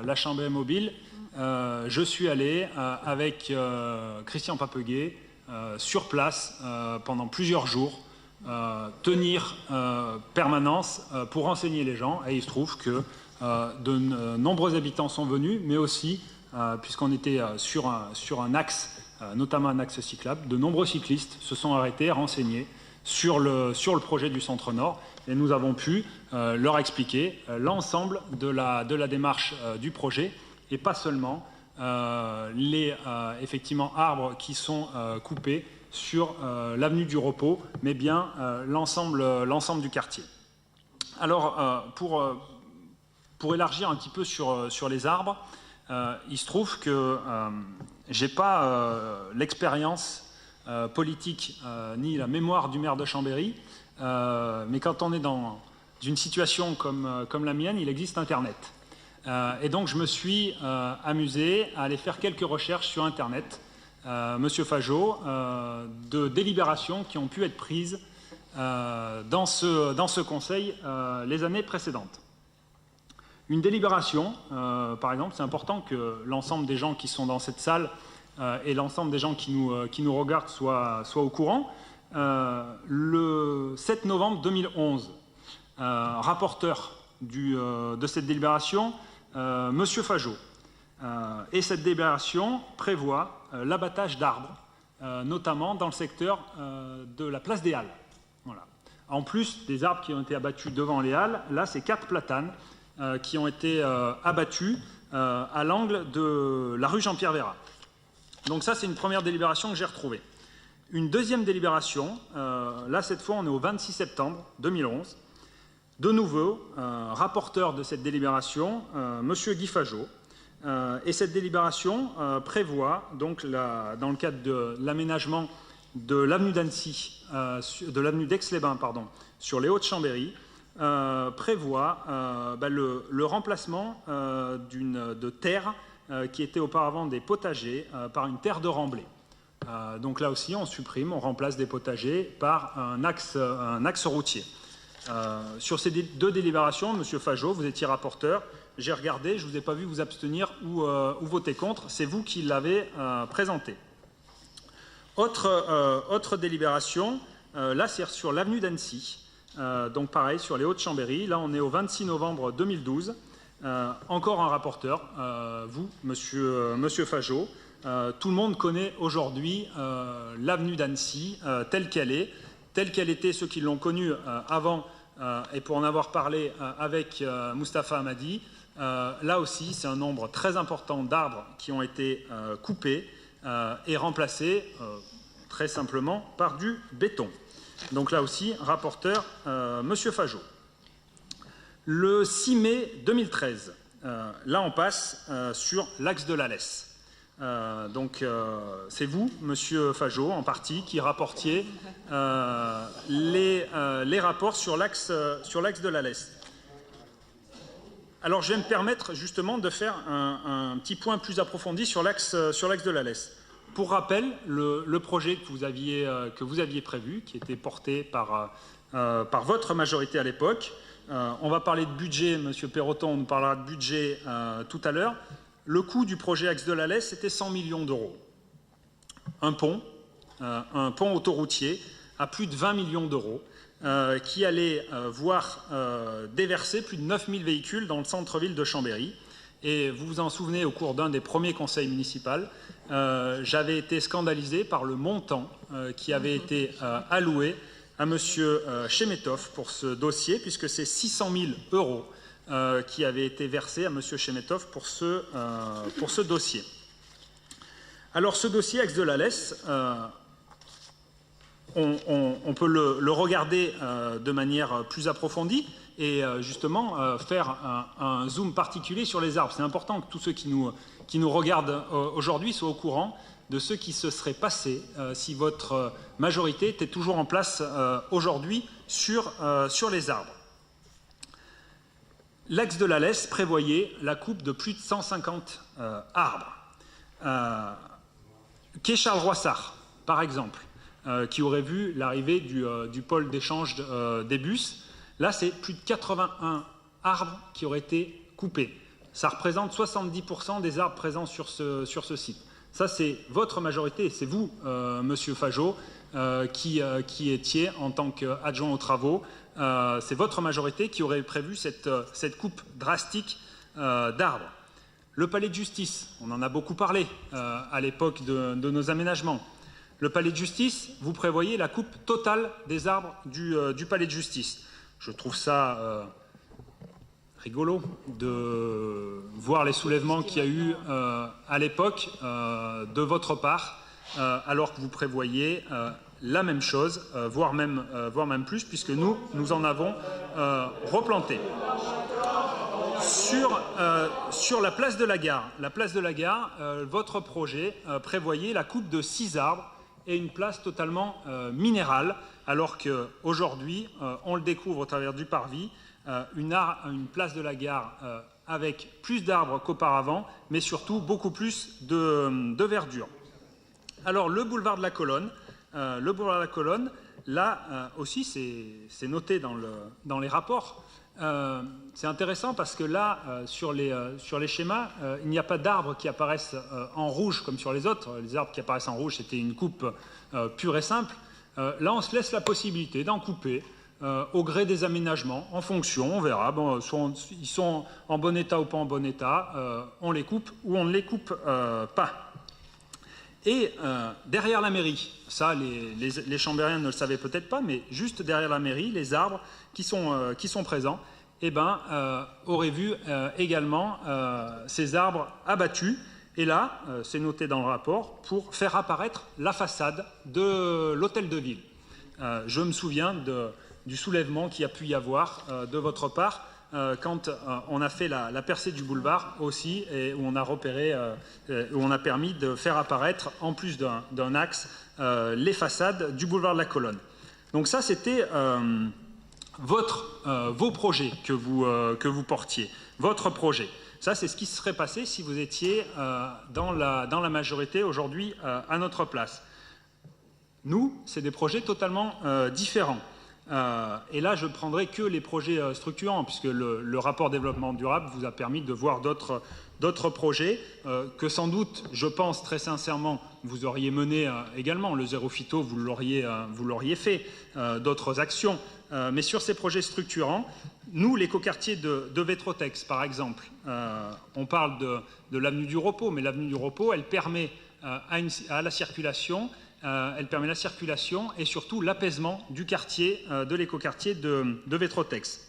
la Chambéry Mobile, je suis allé avec Christian Papeguet sur place pendant plusieurs jours tenir permanence pour renseigner les gens. Et il se trouve que de nombreux habitants sont venus, mais aussi, puisqu'on était sur un axe, notamment un axe cyclable, de nombreux cyclistes se sont arrêtés, renseignés sur le projet du Centre-Nord, et nous avons pu leur expliquer l'ensemble de la démarche du projet, et pas seulement les effectivement arbres qui sont coupés sur l'avenue du Repos, mais bien l'ensemble du quartier. Alors, pour élargir un petit peu sur les arbres, il se trouve que je n'ai pas l'expérience politique ni la mémoire du maire de Chambéry, mais quand on est dans une situation comme la mienne, il existe Internet. Et donc je me suis amusé à aller faire quelques recherches sur Internet, Monsieur Fajot, de délibérations qui ont pu être prises dans ce conseil les années précédentes. Une délibération, par exemple, c'est important que l'ensemble des gens qui sont dans cette salle et l'ensemble des gens qui nous regardent soient au courant. Le 7 novembre 2011, rapporteur de cette délibération, Monsieur Fajot. Et cette délibération prévoit l'abattage d'arbres, notamment dans le secteur de la place des Halles. Voilà. En plus des arbres qui ont été abattus devant les Halles, là, c'est 4 platanes qui ont été abattus à l'angle de la rue Jean-Pierre Vérat. Donc ça, c'est une première délibération que j'ai retrouvée. Une deuxième délibération, là, cette fois, on est au 26 septembre 2011. De nouveau, rapporteur de cette délibération, Monsieur Guy Fajot. Et cette délibération prévoit, donc, dans le cadre de l'aménagement de l'avenue d'Annecy, de l'avenue d'Aix-les-Bains, pardon, sur les Hauts-de-Chambéry, prévoit le remplacement de terres qui étaient auparavant des potagers par une terre de remblai. Donc là aussi, on remplace des potagers par un axe routier. Sur ces deux délibérations, Monsieur Fajot, vous étiez rapporteur, j'ai regardé, je ne vous ai pas vu vous abstenir ou voter contre, c'est vous qui l'avez présenté. Autre délibération, là c'est sur l'avenue d'Annecy, donc pareil, sur les Hauts-de-Chambéry, là on est au 26 novembre 2012, encore un rapporteur, vous, Monsieur Fajot. Tout le monde connaît aujourd'hui l'avenue d'Annecy telle qu'elle était, ceux qui l'ont connue avant, et pour en avoir parlé avec Moustapha Hamadi, là aussi c'est un nombre très important d'arbres qui ont été coupés et remplacés très simplement par du béton. Donc là aussi, rapporteur Monsieur Fajot. Le 6 mai 2013, là on passe sur l'axe de la Lesse. Donc c'est vous, Monsieur Fajot, en partie, qui rapportiez les rapports sur l'axe de la Lesse. Alors je vais me permettre justement de faire un petit point plus approfondi sur l'axe de la Lesse. Pour rappel, le projet que vous aviez prévu, qui était porté par votre majorité à l'époque, on va parler de budget, Monsieur Perroton, on nous parlera de budget tout à l'heure. Le coût du projet axe de la Lesse, c'était 100 millions d'euros. Un pont autoroutier à plus de 20 millions d'euros, qui allait voir déverser plus de 9000 véhicules dans le centre-ville de Chambéry. Et vous vous en souvenez, au cours d'un des premiers conseils municipaux, j'avais été scandalisé par le montant qui avait été alloué à M. Chemetov pour ce dossier, puisque c'est 600 000 euros qui avaient été versés à M. Chemetov pour ce dossier. Alors ce dossier Axe de la Lesse, on peut le regarder de manière plus approfondie et justement faire un zoom particulier sur les arbres. C'est important que tous ceux qui nous regardent aujourd'hui soient au courant de ce qui se serait passé si votre majorité était toujours en place aujourd'hui sur les arbres. L'Axe de la Lesse prévoyait la coupe de plus de 150 arbres. Quai Charles-Roissart, par exemple, qui aurait vu l'arrivée du pôle d'échange des bus. Là, c'est plus de 81 arbres qui auraient été coupés. Ça représente 70% des arbres présents sur ce site. Ça, c'est votre majorité, c'est vous, Monsieur Fajot, qui étiez en tant qu'adjoint aux travaux. C'est votre majorité qui aurait prévu cette coupe drastique d'arbres. Le palais de justice, on en a beaucoup parlé à l'époque de nos aménagements. Le palais de justice, vous prévoyez la coupe totale des arbres du palais de justice. Je trouve ça rigolo de voir les soulèvements qu'il y a eu à l'époque de votre part, alors que vous prévoyez la même chose, voire même plus, puisque nous en avons replanté. Sur la place de la gare, votre projet prévoyait la coupe de 6 arbres et une place totalement minérale, alors qu'aujourd'hui, on le découvre au travers du parvis, une place de la gare avec plus d'arbres qu'auparavant, mais surtout beaucoup plus de verdure. Alors, le boulevard de la Colonne, là aussi, c'est noté dans les rapports. C'est intéressant parce que là, sur les schémas, il n'y a pas d'arbres qui apparaissent en rouge comme sur les autres. Les arbres qui apparaissent en rouge, c'était une coupe pure et simple. Là, on se laisse la possibilité d'en couper au gré des aménagements, en fonction, on verra. Bon, soit ils sont en bon état ou pas en bon état, on les coupe ou on ne les coupe pas. Et derrière la mairie, ça les Chambériens ne le savaient peut-être pas, mais juste derrière la mairie, les arbres qui sont présents, auraient vu également ces arbres abattus. Et là, c'est noté dans le rapport, pour faire apparaître la façade de l'hôtel de ville. Je me souviens du soulèvement qu'il y a pu y avoir de votre part quand on a fait la percée du boulevard aussi, et où on a repéré, où on a permis de faire apparaître, en plus d'un axe, les façades du boulevard de la Colonne. Donc ça, c'était vos projets que vous portiez, votre projet. Ça, c'est ce qui se serait passé si vous étiez dans la majorité aujourd'hui à notre place. Nous, c'est des projets totalement différents. Et là, je ne prendrai que les projets structurants, puisque le rapport développement durable vous a permis de voir d'autres projets que sans doute, je pense très sincèrement, vous auriez mené également. Le zéro phyto, vous l'auriez fait, d'autres actions. Mais sur ces projets structurants, nous, l'écoquartier de Vétrotex, par exemple, on parle de l'avenue du Repos, mais l'avenue du Repos, elle permet à la circulation. Elle permet la circulation et surtout l'apaisement du quartier, de l'écoquartier de Vétrotex.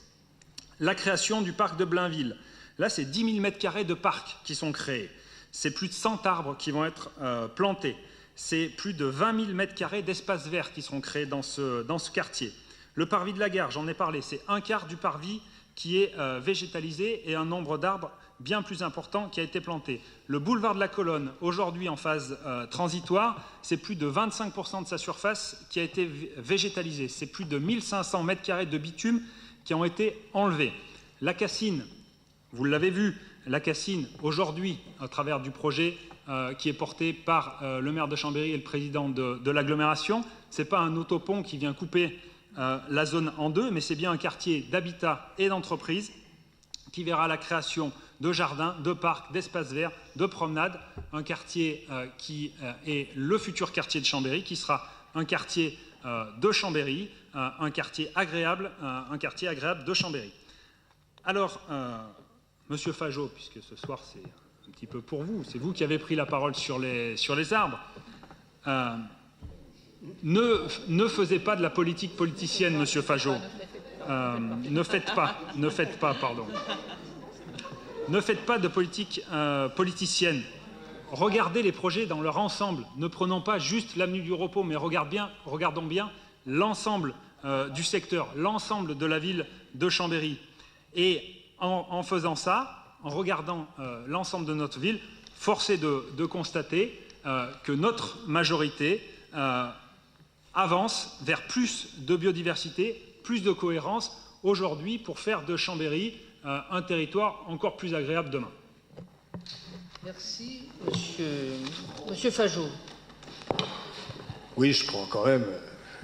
La création du parc de Blainville. Là, c'est 10 000 m² de parc qui sont créés. C'est plus de 100 arbres qui vont être plantés. C'est plus de 20 000 m² d'espaces verts qui seront créés dans ce quartier. Le parvis de la gare, j'en ai parlé, c'est un quart du parvis qui est végétalisé et un nombre d'arbres bien plus important qui a été planté. Le boulevard de la Colonne, aujourd'hui en phase transitoire, c'est plus de 25% de sa surface qui a été végétalisée. C'est plus de 1500 m² de bitume qui ont été enlevés. La Cassine, vous l'avez vu, la Cassine, aujourd'hui, à travers du projet qui est porté par le maire de Chambéry et le président de l'agglomération, ce n'est pas un autopont qui vient couper la zone en deux, mais c'est bien un quartier d'habitat et d'entreprise qui verra la création de jardins, de parcs, d'espaces verts, de promenades, un quartier qui est le futur quartier de Chambéry, qui sera un quartier de Chambéry, un quartier agréable de Chambéry. Alors, Monsieur Fajot, puisque ce soir c'est un petit peu pour vous, c'est vous qui avez pris la parole sur les arbres, ne faisez pas de la politique politicienne, Monsieur Fajot. Ne faites pas, pardon. Ne faites pas de politique politicienne. regardez les projets dans leur ensemble. Ne prenons pas juste l'avenue du Repos, mais regardons bien l'ensemble du secteur, l'ensemble de la ville de Chambéry. Et en faisant ça, en regardant l'ensemble de notre ville, force est de constater que notre majorité avance vers plus de biodiversité, plus de cohérence aujourd'hui pour faire de Chambéry un territoire encore plus agréable demain. Merci, Monsieur Fajot. Oui, je crois quand même.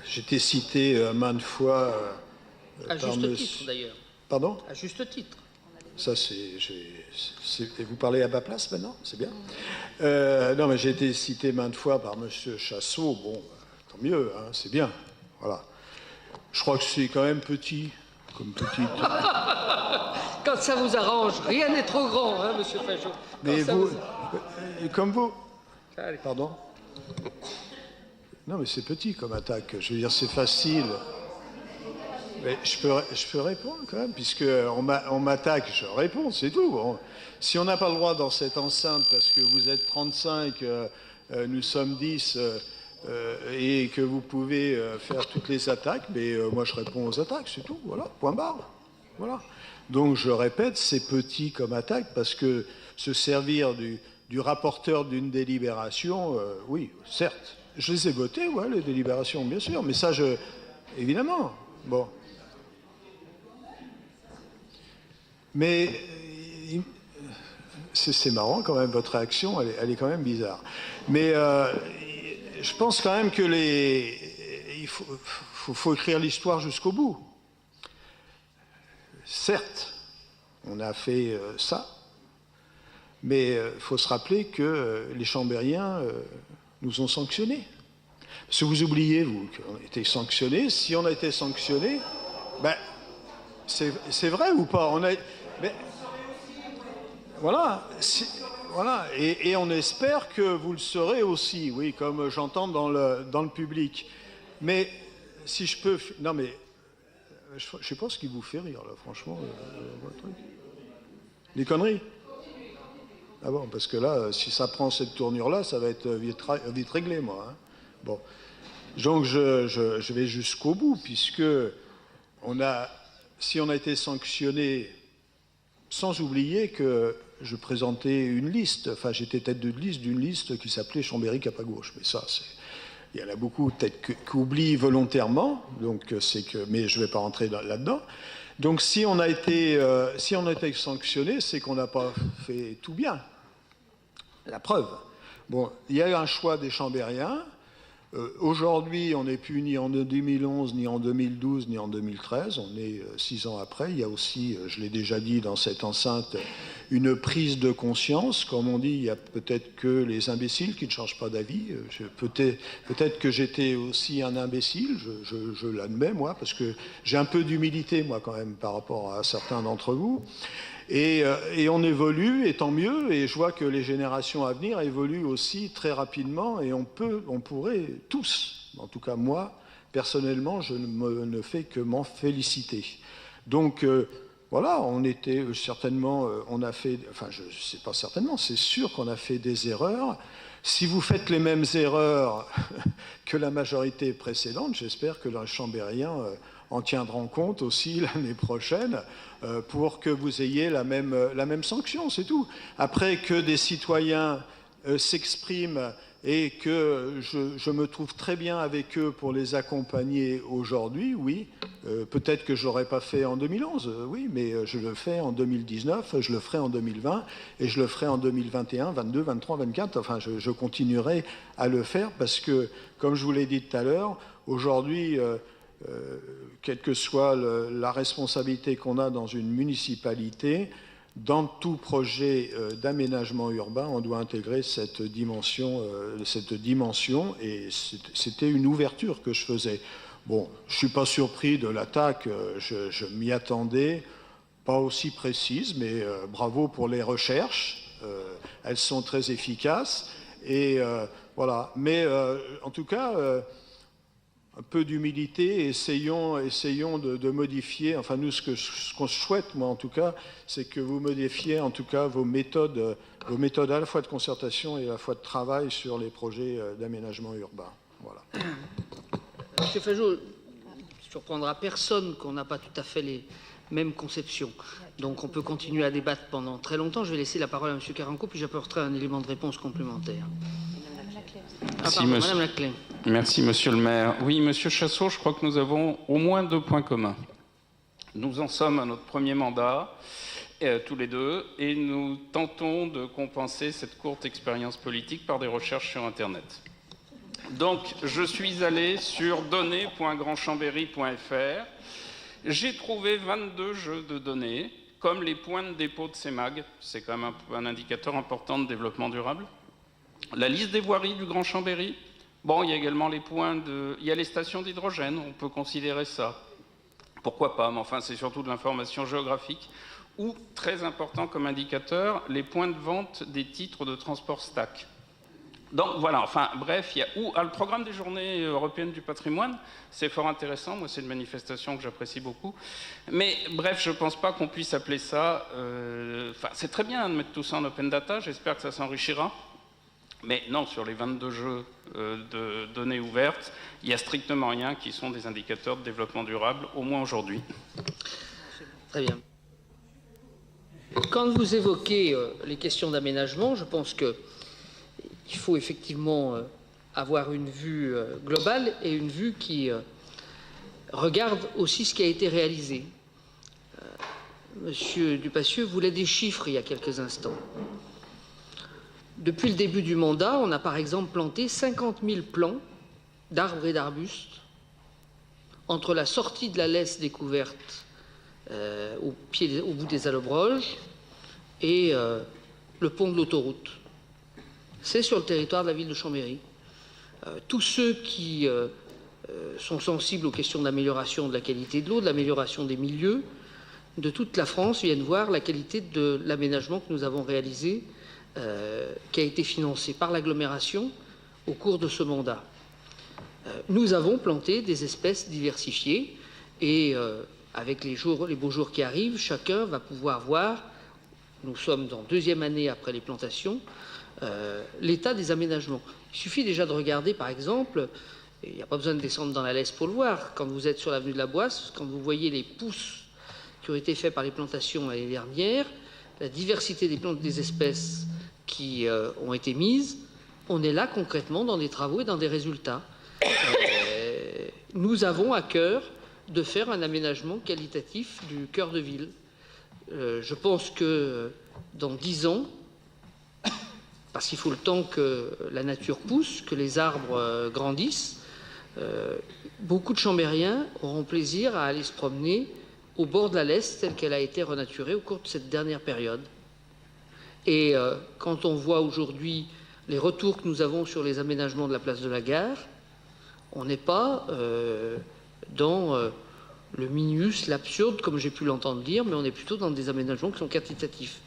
J'ai été cité maintes fois. À juste titre, d'ailleurs. Pardon? À juste titre. Ça, vous parlez à ma place maintenant? C'est bien. Non, mais j'ai été cité maintes fois par M. Chassot. Bon, tant mieux, hein, c'est bien. Voilà. Je crois que c'est quand même petit, comme petite. Quand ça vous arrange, rien n'est trop grand, hein, Monsieur Fajot. Mais vous, comme vous. Allez. Pardon? Non, mais c'est petit comme attaque. Je veux dire, c'est facile. Mais je peux répondre quand même, puisqu'on m'attaque, je réponds, c'est tout. Si on n'a pas le droit dans cette enceinte, parce que vous êtes 35, nous sommes 10, et que vous pouvez faire toutes les attaques, mais moi je réponds aux attaques, c'est tout, voilà, point barre. Voilà. Donc je répète, c'est petit comme attaque, parce que se servir du rapporteur d'une délibération, oui, certes. Je les ai votées, ouais, les délibérations, bien sûr, mais ça, évidemment, bon. Mais c'est marrant quand même, votre réaction, elle est quand même bizarre. Mais je pense quand même que il faut écrire l'histoire jusqu'au bout. Certes, on a fait ça, mais il faut se rappeler que les Chambériens nous ont sanctionnés. Parce que vous oubliez, vous, qu'on a été sanctionnés. Si on a été sanctionnés, ben, c'est vrai ou pas? Mais, voilà, voilà. Et on espère que vous le serez aussi, oui, comme j'entends dans le public. Mais si je peux... Non, mais je ne sais pas ce qui vous fait rire, là, franchement. Votre truc. Les conneries? Ah bon, parce que là, si ça prend cette tournure-là, ça va être vite réglé, moi. Hein. Bon. Donc, je vais jusqu'au bout, puisque si on a été sanctionné, sans oublier que je présentais une liste, enfin, j'étais tête de liste d'une liste qui s'appelait Chambéry Cap à gauche. Mais ça, il y en a beaucoup, peut-être, qui oublient volontairement, donc mais je ne vais pas rentrer là-dedans. Donc, si on a été sanctionné, c'est qu'on n'a pas fait tout bien. La preuve. Bon, il y a eu un choix des Chambériens. Aujourd'hui, on n'est plus ni en 2011, ni en 2012, ni en 2013. On est 6 ans après. Il y a aussi, je l'ai déjà dit dans cette enceinte, une prise de conscience. Comme on dit, il y a peut-être que les imbéciles qui ne changent pas d'avis. Peut-être que j'étais aussi un imbécile, je l'admets, moi, parce que j'ai un peu d'humilité, moi, quand même, par rapport à certains d'entre vous. Et on évolue, et tant mieux, et je vois que les générations à venir évoluent aussi très rapidement, et on pourrait tous, en tout cas moi, personnellement, je ne fais que m'en féliciter. Donc, voilà, on était certainement, on a fait, enfin, je sais pas certainement, c'est sûr qu'on a fait des erreurs. Si vous faites les mêmes erreurs que la majorité précédente, j'espère que les Chambériens en tiendront compte aussi l'année prochaine pour que vous ayez la même sanction, c'est tout. Après que des citoyens s'expriment et que je me trouve très bien avec eux pour les accompagner aujourd'hui, oui, peut-être que je ne l'aurais pas fait en 2011, oui, mais je le fais en 2019, je le ferai en 2020, et je le ferai en 2021, 22, 23, 24, enfin je continuerai à le faire parce que, comme je vous l'ai dit tout à l'heure, aujourd'hui, quelle que soit la responsabilité qu'on a dans une municipalité, dans tout projet d'aménagement urbain, on doit intégrer cette dimension, et c'était une ouverture que je faisais. Bon, je ne suis pas surpris de l'attaque, je m'y attendais, pas aussi précise, mais bravo pour les recherches, elles sont très efficaces, et voilà. Mais en tout cas, un peu d'humilité et essayons de modifier, enfin nous ce qu'on souhaite, moi en tout cas, c'est que vous modifiez en tout cas vos méthodes à la fois de concertation et à la fois de travail sur les projets d'aménagement urbain. Voilà. Monsieur Fajot, il ne surprendra personne qu'on n'a pas tout à fait les mêmes conceptions. Donc on peut continuer à débattre pendant très longtemps. Je vais laisser la parole à monsieur Caranco, puis j'apporterai un élément de réponse complémentaire. Madame Laclais. Merci, monsieur le maire. Oui, monsieur Chassot, je crois que nous avons au moins 2 points communs. Nous en sommes à notre premier mandat, tous les deux, et nous tentons de compenser cette courte expérience politique par des recherches sur Internet. Donc, je suis allé sur données.grandchambéry.fr. J'ai trouvé 22 jeux de données, comme les points de dépôt de CEMAG. C'est quand même un indicateur important de développement durable. La liste des voiries du Grand Chambéry. Bon, il y a également les il y a les stations d'hydrogène, on peut considérer ça. Pourquoi pas, mais enfin, c'est surtout de l'information géographique. Ou, très important comme indicateur, les points de vente des titres de transport stack. Donc voilà, enfin bref, il y a le programme des Journées européennes du patrimoine, c'est fort intéressant, moi c'est une manifestation que j'apprécie beaucoup. Mais bref, je ne pense pas qu'on puisse appeler ça... c'est très bien de mettre tout ça en open data, j'espère que ça s'enrichira. Mais non, sur les 22 jeux de données ouvertes, il n'y a strictement rien qui sont des indicateurs de développement durable, au moins aujourd'hui. Très bien. Quand vous évoquez les questions d'aménagement, je pense qu'il faut effectivement avoir une vue globale et une vue qui regarde aussi ce qui a été réalisé. Monsieur Dupassieux voulait des chiffres il y a quelques instants. Depuis le début du mandat, on a par exemple planté 50 000 plants d'arbres et d'arbustes entre la sortie de la Lesse découverte au bout des Allobroges et le pont de l'autoroute. C'est sur le territoire de la ville de Chambéry. Tous ceux qui sont sensibles aux questions d'amélioration de la qualité de l'eau, de l'amélioration des milieux, de toute la France viennent voir la qualité de l'aménagement que nous avons réalisé, qui a été financé par l'agglomération au cours de ce mandat. Nous avons planté des espèces diversifiées et avec les beaux jours qui arrivent, chacun va pouvoir voir, nous sommes en 2e année après les plantations, l'état des aménagements. Il suffit déjà de regarder par exemple, il n'y a pas besoin de descendre dans la Lesse pour le voir, quand vous êtes sur l'avenue de la Boisse, quand vous voyez les pousses qui ont été faits par les plantations l'année dernière, la diversité des espèces qui ont été mises, on est là concrètement dans des travaux et dans des résultats. Nous avons à cœur de faire un aménagement qualitatif du cœur de ville. Je pense que dans 10 ans, parce qu'il faut le temps que la nature pousse, que les arbres grandissent, beaucoup de Chambériens auront plaisir à aller se promener au bord de la Lesse telle qu'elle a été renaturée au cours de cette dernière période. Et quand on voit aujourd'hui les retours que nous avons sur les aménagements de la place de la Gare, on n'est pas dans le minus, l'absurde, comme j'ai pu l'entendre dire, mais on est plutôt dans des aménagements qui sont quantitatifs.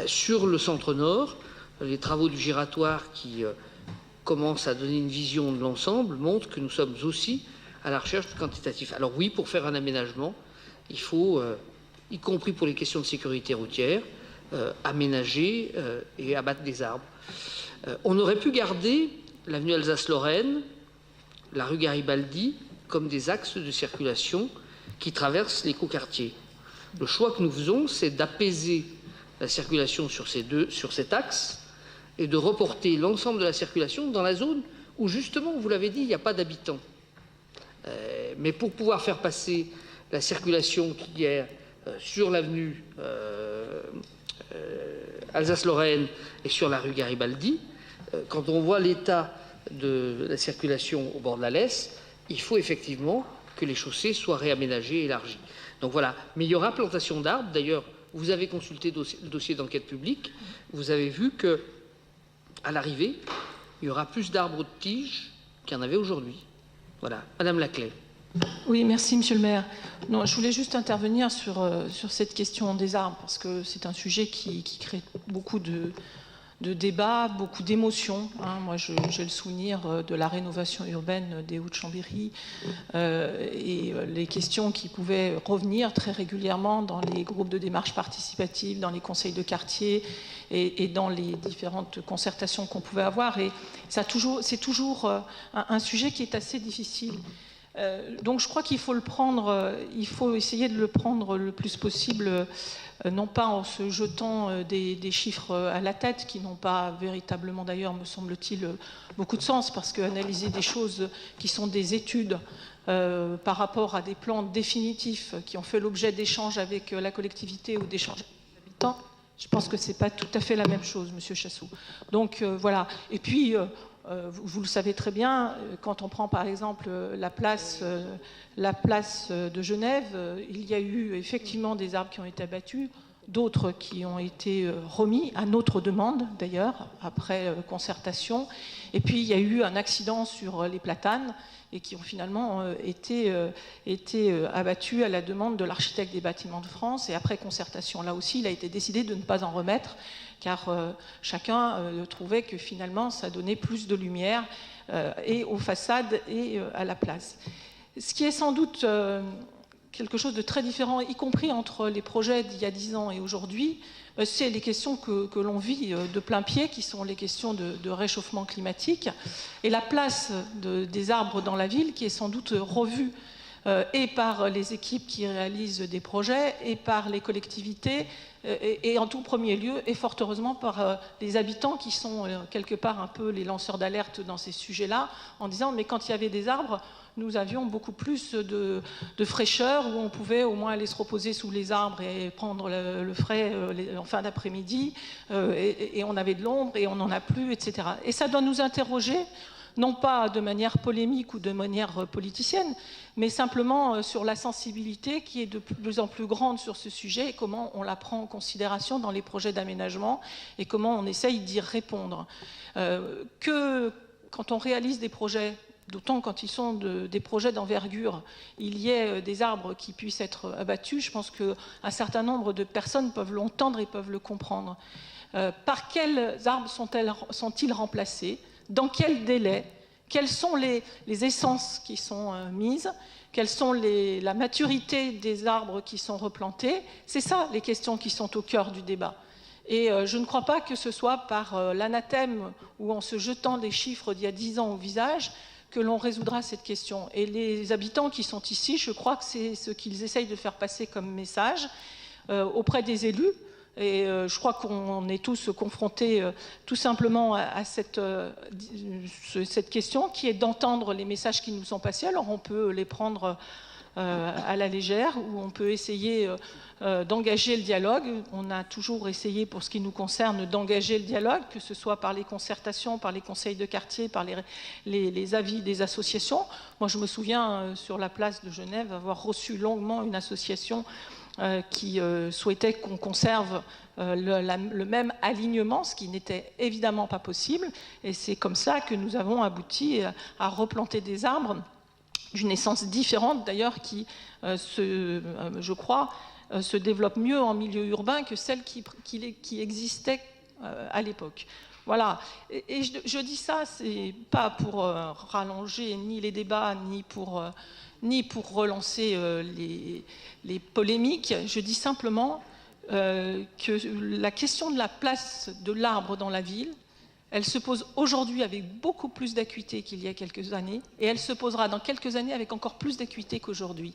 Sur le centre-nord, les travaux du giratoire qui commencent à donner une vision de l'ensemble montrent que nous sommes aussi à la recherche du quantitatif. Alors oui, pour faire un aménagement, il faut, y compris pour les questions de sécurité routière, aménager et abattre des arbres. On aurait pu garder l'avenue Alsace-Lorraine, la rue Garibaldi, comme des axes de circulation qui traversent l'écoquartier. Le choix que nous faisons, c'est d'apaiser la circulation sur cet axe et de reporter l'ensemble de la circulation dans la zone où, justement, vous l'avez dit, il n'y a pas d'habitants. Mais pour pouvoir faire passer la circulation qui est sur l'avenue Alsace-Lorraine et sur la rue Garibaldi, quand on voit l'état de la circulation au bord de la Lesse, il faut effectivement que les chaussées soient réaménagées et élargies. Donc voilà, mais il y aura plantation d'arbres. D'ailleurs, vous avez consulté le dossier d'enquête publique, vous avez vu que à l'arrivée, il y aura plus d'arbres de tiges qu'il y en avait aujourd'hui. Voilà, Madame Laclais. Oui, merci Monsieur le maire. Non, je voulais juste intervenir sur cette question des arbres, parce que c'est un sujet qui crée beaucoup débats, beaucoup d'émotions. Moi, j'ai le souvenir de la rénovation urbaine des Hauts-de-Chambéry et les questions qui pouvaient revenir très régulièrement dans les groupes de démarche participative, dans les conseils de quartier et dans les différentes concertations qu'on pouvait avoir. Et c'est toujours un sujet qui est assez difficile. Donc je crois qu'il faut il faut essayer de le prendre le plus possible, non pas en se jetant des chiffres à la tête, qui n'ont pas véritablement d'ailleurs, me semble-t-il, beaucoup de sens, parce qu'analyser des choses qui sont des études par rapport à des plans définitifs qui ont fait l'objet d'échanges avec la collectivité ou d'échanges avec les habitants, je pense que ce n'est pas tout à fait la même chose, Monsieur Chassou. Donc voilà. Et puis, vous le savez très bien, quand on prend par exemple la place de Genève, il y a eu effectivement des arbres qui ont été abattus, d'autres qui ont été remis, à notre demande d'ailleurs, après concertation. Et puis il y a eu un accident sur les platanes et qui ont finalement été abattus à la demande de l'architecte des bâtiments de France. Et après concertation, là aussi, il a été décidé de ne pas en remettre, car chacun trouvait que finalement ça donnait plus de lumière et aux façades et à la place. Ce qui est sans doute quelque chose de très différent, y compris entre les projets d'il y a 10 ans et aujourd'hui, c'est les questions que l'on vit de plein pied, qui sont les questions de réchauffement climatique, et la place des arbres dans la ville, qui est sans doute revue et par les équipes qui réalisent des projets, et par les collectivités, et en tout premier lieu, et fort heureusement par les habitants qui sont quelque part un peu les lanceurs d'alerte dans ces sujets-là, en disant mais quand il y avait des arbres, nous avions beaucoup plus de fraîcheur, où on pouvait au moins aller se reposer sous les arbres et prendre le frais en fin d'après-midi, et on avait de l'ombre et on n'en a plus, etc. Et ça doit nous interroger, non pas de manière polémique ou de manière politicienne, mais simplement sur la sensibilité qui est de plus en plus grande sur ce sujet et comment on la prend en considération dans les projets d'aménagement et comment on essaye d'y répondre. Que quand on réalise des projets, d'autant quand ils sont des projets d'envergure, il y ait des arbres qui puissent être abattus, je pense qu'un certain nombre de personnes peuvent l'entendre et peuvent le comprendre. Par quels arbres sont-ils remplacés? Dans quel délai? Quelles sont les essences qui sont mises? Quelle sont la maturité des arbres qui sont replantés? C'est ça les questions qui sont au cœur du débat. Et je ne crois pas que ce soit par l'anathème ou en se jetant des chiffres d'il y a 10 ans au visage que l'on résoudra cette question. Et les habitants qui sont ici, je crois que c'est ce qu'ils essayent de faire passer comme message auprès des élus. Et je crois qu'on est tous confrontés tout simplement à cette question qui est d'entendre les messages qui nous sont passés. Alors on peut les prendre à la légère ou on peut essayer d'engager le dialogue. On a toujours essayé, pour ce qui nous concerne, d'engager le dialogue, que ce soit par les concertations, par les conseils de quartier, par les avis des associations. Moi, je me souviens, sur la place de Genève, avoir reçu longuement une association qui souhaitait qu'on conserve le même alignement, ce qui n'était évidemment pas possible. Et c'est comme ça que nous avons abouti à replanter des arbres d'une essence différente, d'ailleurs, qui, je crois, se développe mieux en milieu urbain que celle qui existait à l'époque. Voilà. Et je dis ça, c'est pas pour rallonger ni les débats, ni pour relancer les polémiques. Je dis simplement que la question de la place de l'arbre dans la ville, elle se pose aujourd'hui avec beaucoup plus d'acuité qu'il y a quelques années, et elle se posera dans quelques années avec encore plus d'acuité qu'aujourd'hui.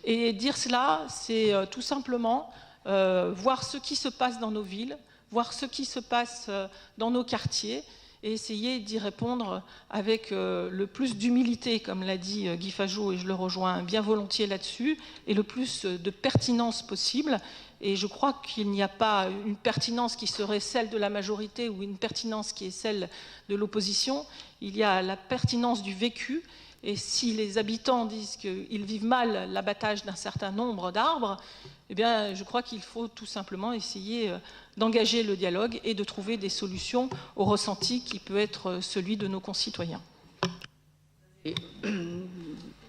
Et dire cela, c'est tout simplement voir ce qui se passe dans nos villes, voir ce qui se passe dans nos quartiers, et essayer d'y répondre avec le plus d'humilité, comme l'a dit Guy Fajot, et je le rejoins bien volontiers là-dessus, et le plus de pertinence possible. Et je crois qu'il n'y a pas une pertinence qui serait celle de la majorité ou une pertinence qui est celle de l'opposition. Il y a la pertinence du vécu. Et si les habitants disent qu'ils vivent mal l'abattage d'un certain nombre d'arbres, eh bien, je crois qu'il faut tout simplement essayer d'engager le dialogue et de trouver des solutions au ressenti qui peut être celui de nos concitoyens. Et,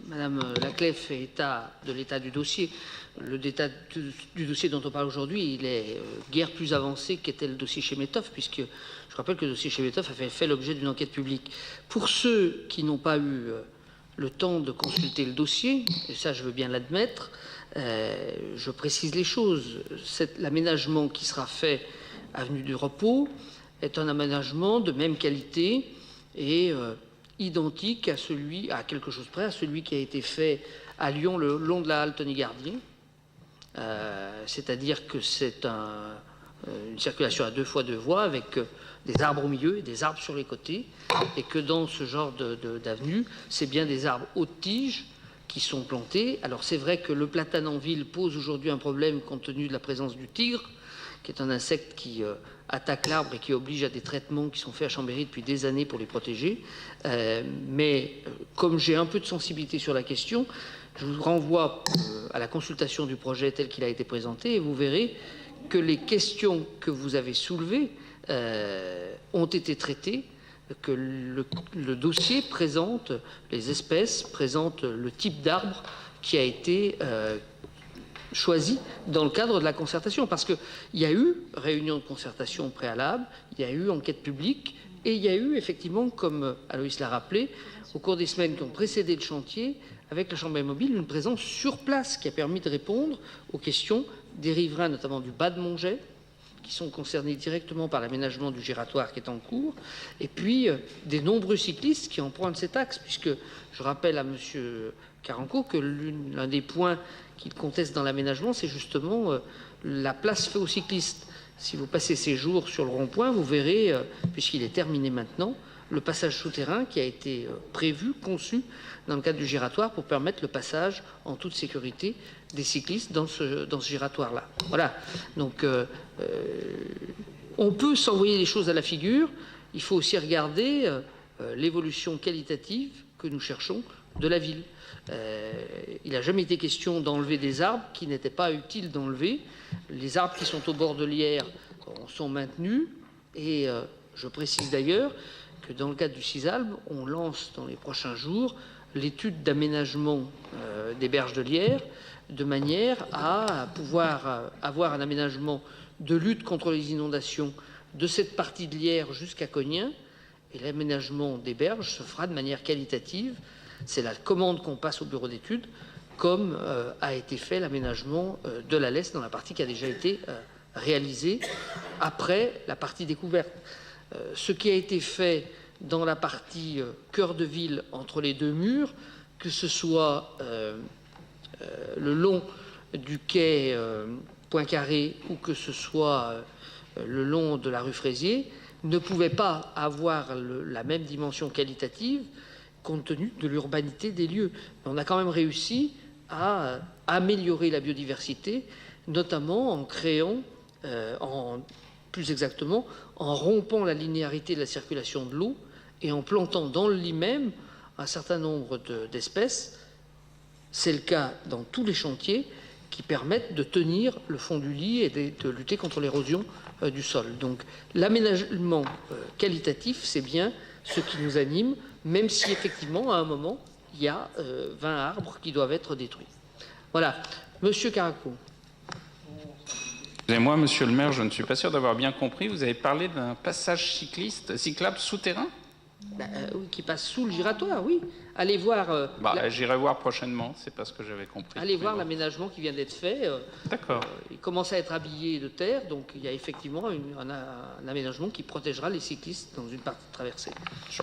Madame Madame Laclais fait état de l'état du dossier. L'état du dossier dont on parle aujourd'hui, il est guère plus avancé qu'était le dossier Chemetov, puisque je rappelle que le dossier Chemetov a fait l'objet d'une enquête publique. Pour ceux qui n'ont pas eu le temps de consulter le dossier, et ça je veux bien l'admettre, je précise les choses. L'aménagement qui sera fait avenue du Repos est un aménagement de même qualité et identique à quelque chose près à celui qui a été fait à Lyon le long de la halle Tony-Gardier. C'est-à-dire que c'est une circulation à 2 fois 2 voies avec des arbres au milieu et des arbres sur les côtés, et que dans ce genre d'avenue, c'est bien des arbres haute tige qui sont plantés. Alors c'est vrai que le platane en ville pose aujourd'hui un problème compte tenu de la présence du tigre, qui est un insecte qui attaque l'arbre et qui oblige à des traitements qui sont faits à Chambéry depuis des années pour les protéger. Mais comme j'ai un peu de sensibilité sur la question, je vous renvoie à la consultation du projet tel qu'il a été présenté, et vous verrez que les questions que vous avez soulevées ont été traitées, que le dossier présente les espèces, présente le type d'arbre qui a été choisi dans le cadre de la concertation. Parce qu'il y a eu réunion de concertation préalable, il y a eu enquête publique, et il y a eu effectivement, comme Aloïs l'a rappelé, au cours des semaines qui ont précédé le chantier, avec la Chambre mobile, une présence sur place qui a permis de répondre aux questions des riverains, notamment du bas de Montget, qui sont concernés directement par l'aménagement du giratoire qui est en cours, et puis des nombreux cyclistes qui empruntent cet axe, puisque je rappelle à M. Caranco que l'un des points qu'il conteste dans l'aménagement, c'est justement la place faite aux cyclistes. Si vous passez ces jours sur le rond-point, vous verrez, puisqu'il est terminé maintenant, le passage souterrain qui a été prévu, conçu dans le cadre du giratoire pour permettre le passage en toute sécurité des cyclistes dans ce giratoire-là. Voilà. Donc, on peut s'envoyer les choses à la figure. Il faut aussi regarder l'évolution qualitative que nous cherchons de la ville. Il n'a jamais été question d'enlever des arbres qui n'étaient pas utiles d'enlever. Les arbres qui sont au bord de l'Yerre sont maintenus, et je précise d'ailleurs que dans le cadre du CISALB, on lance dans les prochains jours l'étude d'aménagement des berges de l'Yerre, de manière à pouvoir avoir un aménagement de lutte contre les inondations de cette partie de l'Yerre jusqu'à Cognin, et l'aménagement des berges se fera de manière qualitative. C'est la commande qu'on passe au bureau d'études, comme a été fait l'aménagement de la Lesse dans la partie qui a déjà été réalisée après la partie découverte. Ce qui a été fait dans la partie cœur de ville entre les 2 murs, que ce soit le long du quai Poincaré ou que ce soit le long de la rue Fraisier, ne pouvait pas avoir la même dimension qualitative compte tenu de l'urbanité des lieux. On a quand même réussi à améliorer la biodiversité, notamment en créant, plus exactement, en rompant la linéarité de la circulation de l'eau et en plantant dans le lit même un certain nombre d'espèces. C'est le cas dans tous les chantiers qui permettent de tenir le fond du lit et de lutter contre l'érosion du sol. Donc l'aménagement qualitatif, c'est bien ce qui nous anime, même si effectivement, à un moment, il y a 20 arbres qui doivent être détruits. Voilà. Monsieur Caraco. Excusez-moi, monsieur le maire, je ne suis pas sûr d'avoir bien compris. Vous avez parlé d'un passage cyclable souterrain ? Oui, qui passe sous le giratoire, oui. Allez voir... J'irai voir prochainement, c'est pas ce que j'avais compris. Allez voir l'aménagement qui vient d'être fait. D'accord. Il commence à être habillé de terre, donc il y a effectivement un aménagement qui protégera les cyclistes dans une partie traversée.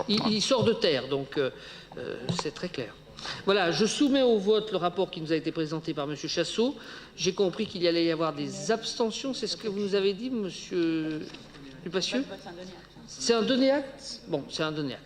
Il sort de terre, donc c'est très clair. Voilà, je soumets au vote le rapport qui nous a été présenté par M. Chassot. J'ai compris qu'il y allait y avoir des abstentions, c'est ce que vous nous avez dit, M. Dupassieux ? C'est un donné acte ? Bon, c'est un donné acte.